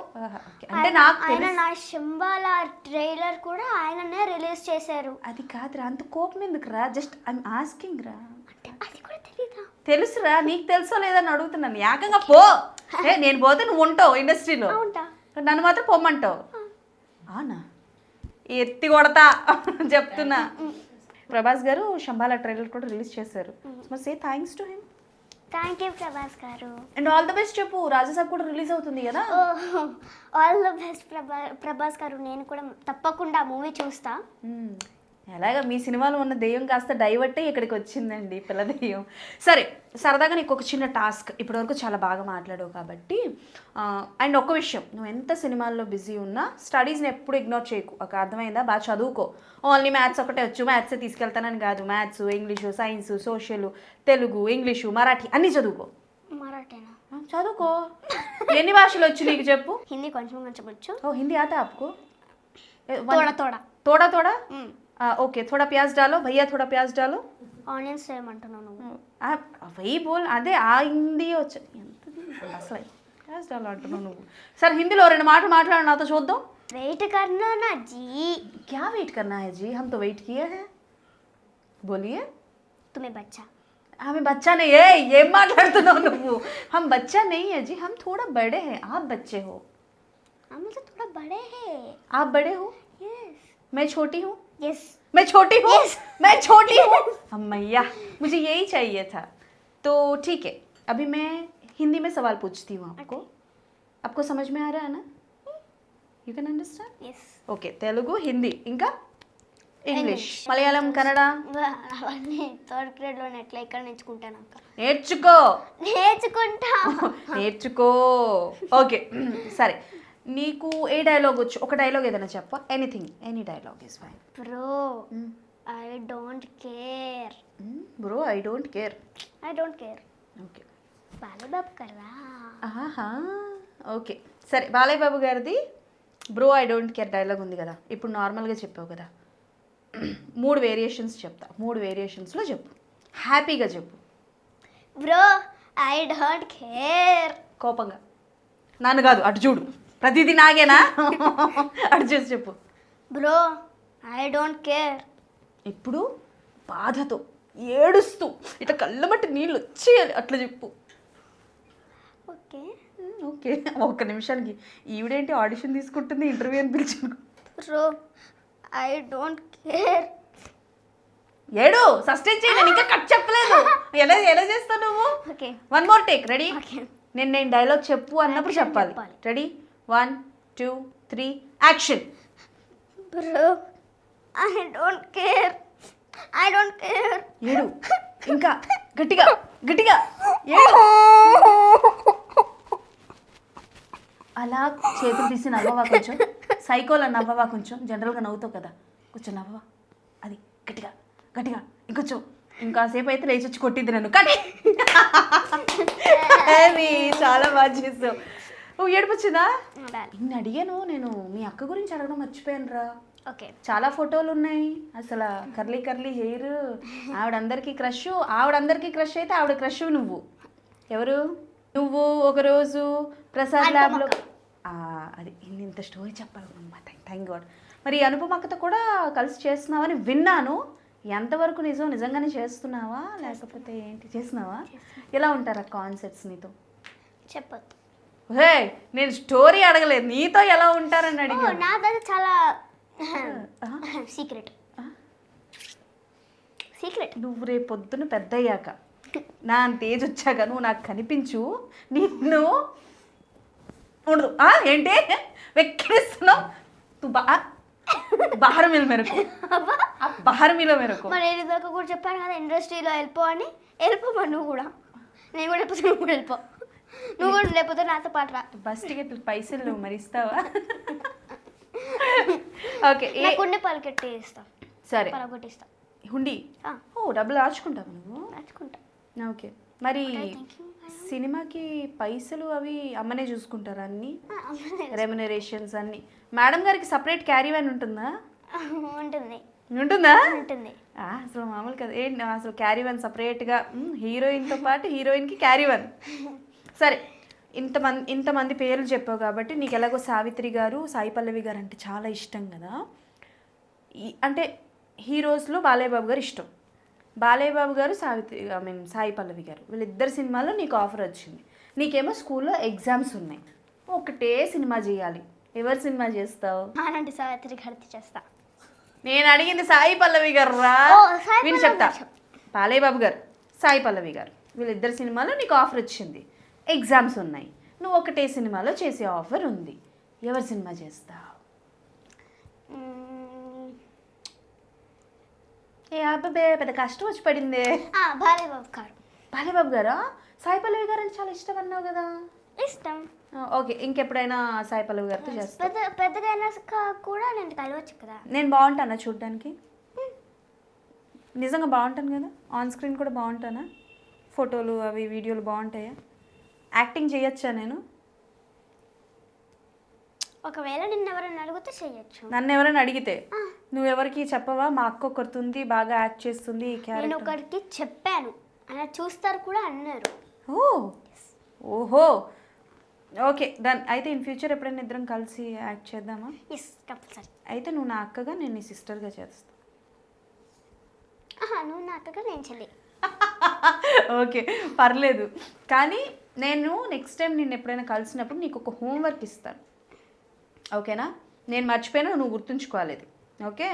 అంటే నాకు ఆయన నా శంబాలా ట్రైలర్ కూడా ఆయననే రిలీజ్ చేశారు. అది కాదురా, అంత కోపం ఎందుకు రా? జస్ట్ ఐఎమ్ ఆస్కింగ్ రా. అది కూడా తెలీదా? తెలుసురా, నీకు తెలుసో లేదని అడుగుతున్నాను. ఏకంగా పో. నేను పోతే నువ్వు ఉంటావు ఇండస్ట్రీలో, నన్ను మాత్రం పొమ్మంటావు. అవునా? ఎత్తి కొడతా చెప్తున్నా. ప్రభాస్ గారు శంబాలా ట్రైలర్ కూడా రిలీజ్ చేశారు. Say thanks to him. Thank you Prabhas గారు. అండ్ ఆల్ ద బెస్ట్ చెప్పు. రాజాసాబ్ కూడా రిలీజ్ అవుతుంది కదా. ఆల్ ద బెస్ట్ ప్రభాస్ గారు. నేను కూడా తప్పకుండా మూవీ చూస్తా. ఎలాగా మీ సినిమాలో ఉన్న దెయ్యం కాస్త డైవర్ట్ అయ్యి ఇక్కడికి వచ్చిందండి, పిల్ల దెయ్యం. సరే సరదాగా నీకు ఒక చిన్న టాస్క్. ఇప్పటివరకు చాలా బాగా మాట్లాడావు కాబట్టి, అండ్ ఒక విషయం, నువ్వు ఎంత సినిమాల్లో బిజీ ఉన్నా స్టడీస్ని ఎప్పుడు ఇగ్నోర్ చేయకు. ఒక అర్థమైందా? బాగా చదువుకో. ఓన్లీ మ్యాథ్స్ ఒకటే వచ్చు, మ్యాథ్సే తీసుకెళ్తానని కాదు. Maths, English, science, social, Telugu, English, Marathi అన్నీ చదువుకో. మరాఠీనా? చదువుకో. ఎన్ని భాషలు వచ్చు నీకు చెప్పు? హిందీ కొంచెం కొంచెం వచ్చు. ఓ హింदी आता आपको? थोड़ा थोड़ा. थोड़ा थोड़ा? ओके. थोड़ा प्याज डालो भैया, थोड़ा प्याज डालो. ఆనియన్స్ ఏమంటున్నావు నువ్వు? वही बोल. అదే ఆ హిందీ వచ్చు అసలు. ప్యాజ్ डालो అంటున్నావు నువ్వు. సరే హిందీలో 2 మాటలు మాట్లాడు నాతో చూద్దాం. వెయిట్ करना ना जी. क्या वेट करना है जी? हम तो वेट किए हैं. बोलिए. तुम्हें बच्चा. हमें बच्चा नहीं है. ఏం మాట్లాడుతున్నావు నువ్వు? हम बच्चा नहीं है जी, हम थोड़ा बड़े हैं. आप बच्चे हो. हम तो थोड़ा बड़े हैं. आप बड़े हो? यस. मैं छोटी हूँ? यस. मैं छोटी हूँ? Yes. मैं छोटी हूँ? अम्मैया, मुझे यही चाहिए था. तो ठीक है, अभी मैं हिंदी में सवाल पूछती हूँ आपको. आपको समझ में आ रहा है ना? You can understand? Yes. Okay. Telugu, Hindi, ఇంకా ఇంగ్లీష్, మలయాళం, కన్నడ. అవన్నీ 3rd గ్రేడ్లోనే ఎట్లా ఇక్కడ నేర్చుకుంటాను అక్క. నేర్చుకో. ఓకే సరే, నీకు ఏ డైలాగ్ వచ్చు? ఒక డైలాగ్ ఏదైనా చెప్ప. Anything, any dialogue is fine. Bro I don't care. Bro I don't care. I don't care. Okay. Balayya Babu కదా. ఆహా ఓకే సరే. బాలయ్య బాబు గారిది bro I don't care dialogue ఉంది కదా, ఇప్పుడు నార్మల్గా చెప్పావు కదా, 3 వేరియేషన్స్ చెప్తా. 3 వేరియేషన్స్లో చెప్పు, హ్యాపీగా చెప్పు. Bro I don't care. కోపంగా. నన్ను కాదు, అటు చూడు. ప్రతిదీ నాగేనా? అటు చూసి చెప్పు. Bro I don't care. ఇప్పుడు బాధతో ఏడుస్తూ ఇట్లా కళ్ళబట్టి నీళ్ళు వచ్చేయాలి, అట్లా చెప్పు. Okay okay. ఒక్క నిమిషానికి ఈవిడేంటి ఆడిషన్ తీసుకుంటుంది, ఇంటర్వ్యూ అని పిలిచాను. Bro I don't care. ఏడు సస్టైన్ చేయి, నేను ఇంకా కట్ చెప్పలేదు. ఎలా చేస్తావు నువ్వు? Okay, 1 more take. Ready? Okay. నేను డైలాగ్ చెప్పు అన్నప్పుడు చెప్పాలి. Ready? 1 2 3 action. Bro, I don't care. ఏడు, ఇంకా గట్టిగా గట్టిగా ఏడు. అలా చేతులు తీసి నవ్వవా కొంచెం, సైకోలా నవ్వవా కొంచెం, జనరల్గా నవ్వుతావు కదా, కొంచెం నవ్వవా, అది గట్టిగా గట్టిగా ఇంకొంచెం. ఇంకాసేపు అయితే లేచి వచ్చి కొట్టిద్ది నన్ను. కానీ చాలా బాగా చేస్తావు. నువ్వు ఏడుపు వచ్చిందా? ఇన్ని అడిగాను నేను, మీ అక్క గురించి అడగడం మర్చిపోయాను రా. ఓకే, చాలా ఫోటోలు ఉన్నాయి అసలు, కర్లీ హెయిర్, ఆవిడందరికీ క్రష్ అయితే ఆవిడ క్రష్ నువ్వు. ఎవరు నువ్వు? ఒకరోజు ప్రసాద్ ల్యాబ్లో అది ఇంత స్టోరీ చెప్పాలన్నమాట. Thank God. మరి అనుపమ అక్కతో కూడా కలిసి చేస్తున్నావని విన్నాను. ఎంతవరకు నిజంగానే చేస్తున్నావా లేకపోతే ఏంటి, చేస్తున్నావా? ఎలా ఉంటారు ఆ కాన్సెప్ట్స్ నీతో? చెప్పొద్దు. హే, నేను స్టోరీ అడగలేదు, నీతో ఎలా ఉంటారని అడిగా. నాదైతే చాలా సీక్రెట్. నువ్వు రేపు పొద్దున పెద్ద అయ్యాక, నా అంత ఏజ్ వచ్చాక నువ్వు నాకు కనిపించు, నిన్ను ఉండదు. ఏంటి వెక్కిరిస్తున్నావు? Bahar mill మెరకు, Bahar mill మెరకు. మరి ఇదిదాకా కూడా చెప్పాను కదా ఇండస్ట్రీలో వెళ్ళిపో అని. వెళ్ళిపోమా నువ్వు కూడా. నేను కూడా వెళ్ళిపోతే నువ్వు కూడా వెళ్ళిపో. నువ్వు కూడా లేకపోతే నాతో పాటు రా. బస్ టికెట్ పైసలు నువ్వు మరి ఇస్తావా? ఓకే, హుండీ పలకెట్టి ఇస్తా. సరే, పలకొట్టిస్తా. హుండీ? డబ్బులు దాచుకుంటావు నువ్వు? దాచుకుంటా. ఓకే, మరి సినిమాకి పైసలు అవి అమ్మనే చూసుకుంటారా అన్ని? రెమ్యునరేషన్స్ అన్ని? మేడం గారికి సపరేట్ క్యారీ వ్యాన్ ఉంటుందా? ఉంటుందా? ఉంటుంది. అసలు మామూలు కదా ఏంటి, అసలు క్యారీ వ్యాన్ సపరేట్గా హీరోయిన్తో పాటు హీరోయిన్కి క్యారీ వ్యాన్. సరే, ఇంతమంది పేర్లు చెప్పావు కాబట్టి నీకు ఎలాగో సావిత్రి గారు, సాయి పల్లవి గారు అంటే చాలా ఇష్టం కదా. అంటే హీరోస్లో బాలయ్య బాబు గారు ఇష్టం. బాలయ్య బాబు గారు, సాయి పల్లవి గారు, వీళ్ళిద్దరు సినిమాల్లో నీకు ఆఫర్ వచ్చింది. నీకేమో స్కూల్లో ఎగ్జామ్స్ ఉన్నాయి, ఒకటే సినిమా చేయాలి. ఎవరు సినిమా చేస్తావు? సావిత్రి గారితో చేస్తా. నేను అడిగింది సాయి పల్లవి గారు రా. విని చెప్తా. బాలయ్య బాబు గారు, సాయి పల్లవి గారు, వీళ్ళిద్దరు సినిమాలో నీకు ఆఫర్ వచ్చింది, ఎగ్జామ్స్ ఉన్నాయి, నువ్వు ఒకటే సినిమాలో చేసే ఆఫర్ ఉంది. ఎవరు సినిమా చేస్తావు? ఏ అబ్బాబే, పెద్ద కష్టం వచ్చి పడిందే. బాలయ్య బాబు గారు. బాలయ్య బాబు గారా? సాయి పల్లవి గారు అని చాలా ఇష్టం అన్నావు కదా. ఇష్టం. ఓకే, ఇంకెప్పుడైనా సాయి పల్లవి గారితో చేస్తా. పెద్దగా కూడా నేను కలవచ్చు కదా. నేను బాగుంటానా చూడ్డానికి? నిజంగా బాగుంటాను కదా, ఆన్ స్క్రీన్ కూడా బాగుంటానా? ఫోటోలు అవి వీడియోలు బాగుంటాయా? యాక్టింగ్ చేయొచ్చా నేను? ఒకవేళ నిన్ను ఎవరైనా అడిగితే చేయొచ్చు. నన్ను ఎవరైనా అడిగితే నువ్వెవరికి చెప్పవా? మా అక్క ఒకరుతుంది, బాగా యాక్ట్ చేస్తుంది. నేను ఒకరికి చెప్పాను, అలా చూస్తారు కూడా అన్నారు. ఓహో, ఓకే డన్. అయితే ఇన్ ఫ్యూచర్ ఎప్పుడైనా ఇద్దరం కలిసి యాక్ట్ చేద్దామా? కంపల్సరీ. అయితే నువ్వు నా అక్కగా, నేను నీ సిస్టర్గా చేస్తా. నువ్వు నా అక్కగా, నేను చెల్లి. ఓకే, పర్లేదు. కానీ నేను నెక్స్ట్ టైం నేను ఎప్పుడైనా కలిసినప్పుడు నీకు ఒక హోంవర్క్ ఇస్తాను, ఓకేనా? నేను మర్చిపోయినా నువ్వు గుర్తుంచుకోవాలి. ఓకే,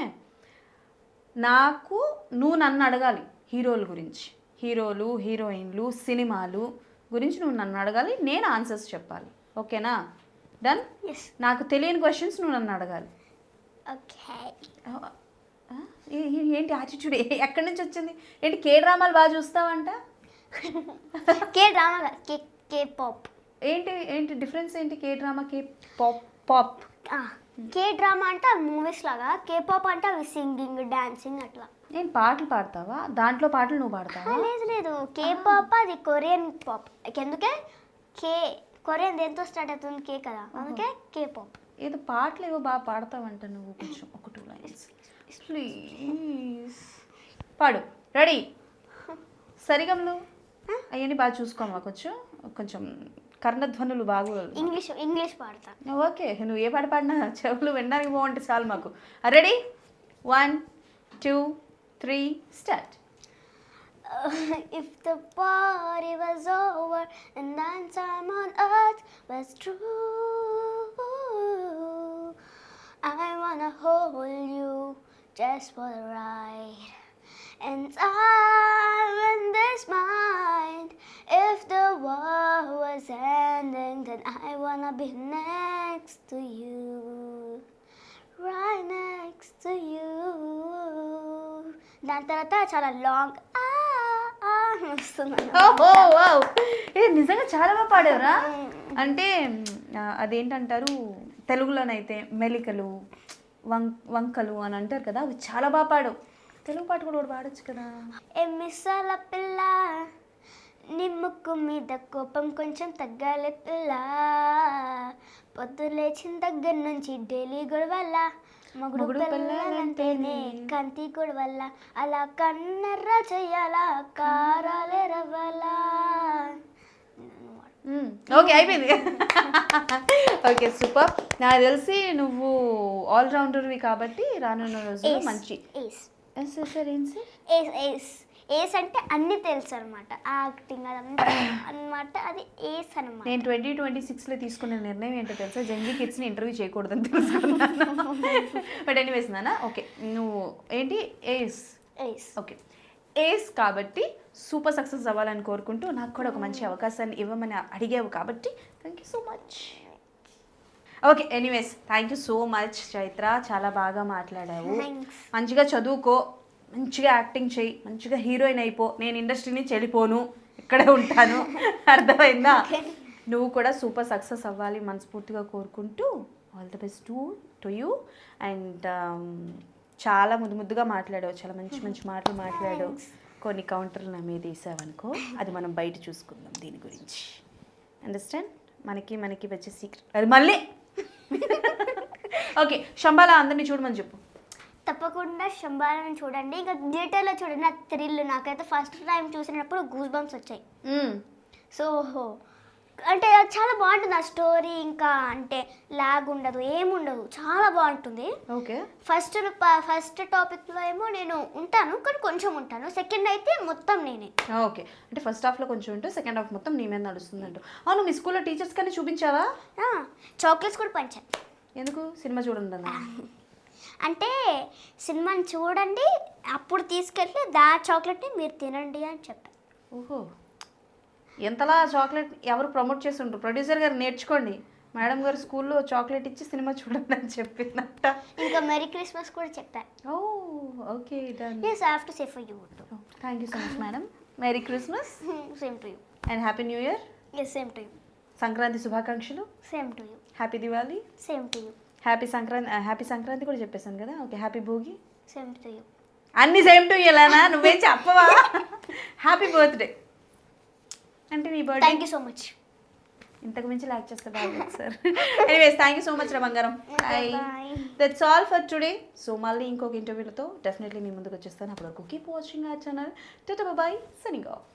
నువ్వు నన్ను అడగాలి హీరోల గురించి, హీరోలు, హీరోయిన్లు, సినిమాలు గురించి నువ్వు నన్ను అడగాలి, నేను ఆన్సర్స్ చెప్పాలి. ఓకేనా? డన్. నాకు తెలియని క్వశ్చన్స్ నువ్వు నన్ను అడగాలి. ఓకే. ఏంటి యాటిట్యూడ్, ఎక్కడి నుంచి వచ్చింది? ఏంటి కే డ్రామాలు బాగా చూస్తావంట? K drama, K pop. ఏంటి డిఫరెన్స్ ఏంటి? K drama, K pop. K drama అంటే అవి మూవీస్ లాగా, కే పాప్ అంటే అవి సింగింగ్, డాన్సింగ్ అట్లా. నేను పాటలు పాడతావా? దాంట్లో పాటలు నువ్వు పాడతావా? లేదు, కే పాప్ అది కొరియన్ పాప్. ఎందుకే కొరియన్ దేంతో స్టార్ట్ అవుతుంది? కే కదా, అందుకే కే పాప్. ఏదో పాటలు ఏవో బాగా పాడతావంట నువ్వు, కొంచెం ఒక 2 lines ప్లీజ్ పాడు. రెడీ? సరిగమలు అవన్నీ బాగా చూసుకోమా, కొంచెం కర్ణధ్వనులు బాగా. ఇంగ్లీష్ పాడతా. ఓకే, నువ్వు ఏ పాట పాడినా చెవులు వినడానికి బాగుంటే చాలు మాకు. Ready? 1 2 3 start. If the party was over and then time on earth was true, I wanna hold you just for the ride. And I'm in this mind. If the world was ending, then I wanna be next to you, right next to you. దాని తర్వాత చాలా long వస్తున్నాను. నిజంగా చాలా బాగా పాడావురా. అంటే అదేంటంటారు తెలుగులోనైతే మెలికలు వంకలు అని అంటారు కదా, అవి చాలా బాగా పాడావు. తెలుగు పాట కూడా పాడొచ్చు కదా. మిసాల పిల్ల నీ ముక్కు మీద కోపం కొంచెం తగ్గాలి పిల్ల, పొద్దు లేచిన దగ్గర నుంచి డైలీ గొడవల్ల, మగుడు పిల్లలంటేనే కంతి గొడవల్ల, అలా కన్నెర్ర చెయ్యాలా కారాలే రవ్వాలా. ఓకే అయిపోయింది. Okay super. నాకు తెలిసి నువ్వు ఆల్రౌండర్వి కాబట్టి రానున్న రోజుల్లో మంచి ఏస్ అంటే అన్ని తెలుసు అనమాట, యాక్టింగ్ అదంతా అనమాట, అది ఏస్ అనమాట. నేను 2026లో తీసుకున్న నిర్ణయం ఏంటో తెలుసా, జంజీ కిడ్స్ని ఇంటర్వ్యూ చేయకూడదని తెలుసుకున్నాను. బట్ ఎనీవేస్ నాన్న, ఓకే నువ్వు ఏంటి ఏస్ ఓకే ఏస్ కాబట్టి సూపర్ సక్సెస్ అవ్వాలని కోరుకుంటూ, నాకు కూడా ఒక మంచి అవకాశాన్ని ఇవ్వమని అడిగావు కాబట్టి thank you so much. Okay anyways thank you so much Chaitra, చాలా బాగా మాట్లాడావు. మంచిగా చదువుకో, మంచిగా యాక్టింగ్ చేయి, మంచిగా హీరోయిన్ అయిపో. నేను ఇండస్ట్రీ నుంచి వెళ్ళిపోను, ఇక్కడే ఉంటాను. అర్థమైందా? నువ్వు కూడా సూపర్ సక్సెస్ అవ్వాలి మనస్ఫూర్తిగా కోరుకుంటూ all the best to you. And చాలా ముద్దుగా మాట్లాడావు, చాలా మంచి మంచి మాటలు మాట్లాడావు. కొన్ని కౌంటర్లు నా మీద వేసావనుకో, అది మనం బయట చూసుకుందాం దీని గురించి. అండర్స్టాండ్? మనకి వచ్చే సీక్రెట్ అది మళ్ళీ. ఓకే శంబాలా అందరినీ చూడమని చెప్పు. తప్పకుండా శంబాలను చూడండి, ఇంకా థియేటర్లో చూడండి. నాకు థ్రిల్, నాకైతే ఫస్ట్ టైం చూసినప్పుడు గూస్ బంప్స్ వచ్చాయి. సో అంటే చాలా బాగుంటుంది ఆ స్టోరీ, ఇంకా అంటే లాగ్ ఉండదు, ఏముండదు, చాలా బాగుంటుంది. ఓకే ఫస్ట్ టాపిక్లో ఏమో నేను ఉంటాను, కానీ కొంచెం ఉంటాను. సెకండ్ అయితే మొత్తం నేనే. ఓకే అంటే ఫస్ట్ హాఫ్లో కొంచెం ఉంటే సెకండ్ హాఫ్ మొత్తం నీ మీద నడుస్తుందంట. అవును, మీ స్కూల్లో టీచర్స్ కానీ చూపించావా? చాక్లెట్స్ కూడా పంచాను. ఎందుకు? సినిమా చూడండి అన్న. అంటే సినిమాని చూడండి, అప్పుడు తీసుకెళ్ళి చాక్లెట్ని మీరు తినండి అని చెప్పాను. ఓహో, ఎంతలా చాక్లెట్ ఎవరు ప్రమోట్ చేస్తుంటారు? ప్రొడ్యూసర్ గారు నేర్చుకోండి, మేడం గారు స్కూల్లో చాక్లెట్ ఇచ్చి సినిమా చూడండి అని చెప్పిందంట. ఇంకా మెరీ క్రిస్మస్ కూడా చెప్పారు. Oh okay done. yes I have to say for you. Thank you so much madam. Merry Christmas. Same to you. And happy new year. yes same to you. Sankranti శుభాకాంక్షలు. Same to you. Happy Diwali. Same to you. Happy Sankranti కూడా చెప్పేశాను కదా. Okay happy Bhogi. Same to you. అన్ని same to ఎలానా, నువ్వేం చెప్పవా? Happy birthday అంటే నీ birthday. Thank you so much. ఇంతకు మించి లైక్ చేస్తే బాగుంది sir. Anyways thank you so much రా బంగారం. That's all for today. So మళ్ళీ ఇంకొక ఇంటర్వ్యూలతో డెఫినెట్లీ మీ ముందుకు వచ్చేస్తాను. అప్పటి వరకు keep watching our channel. Tata bye by, signing off.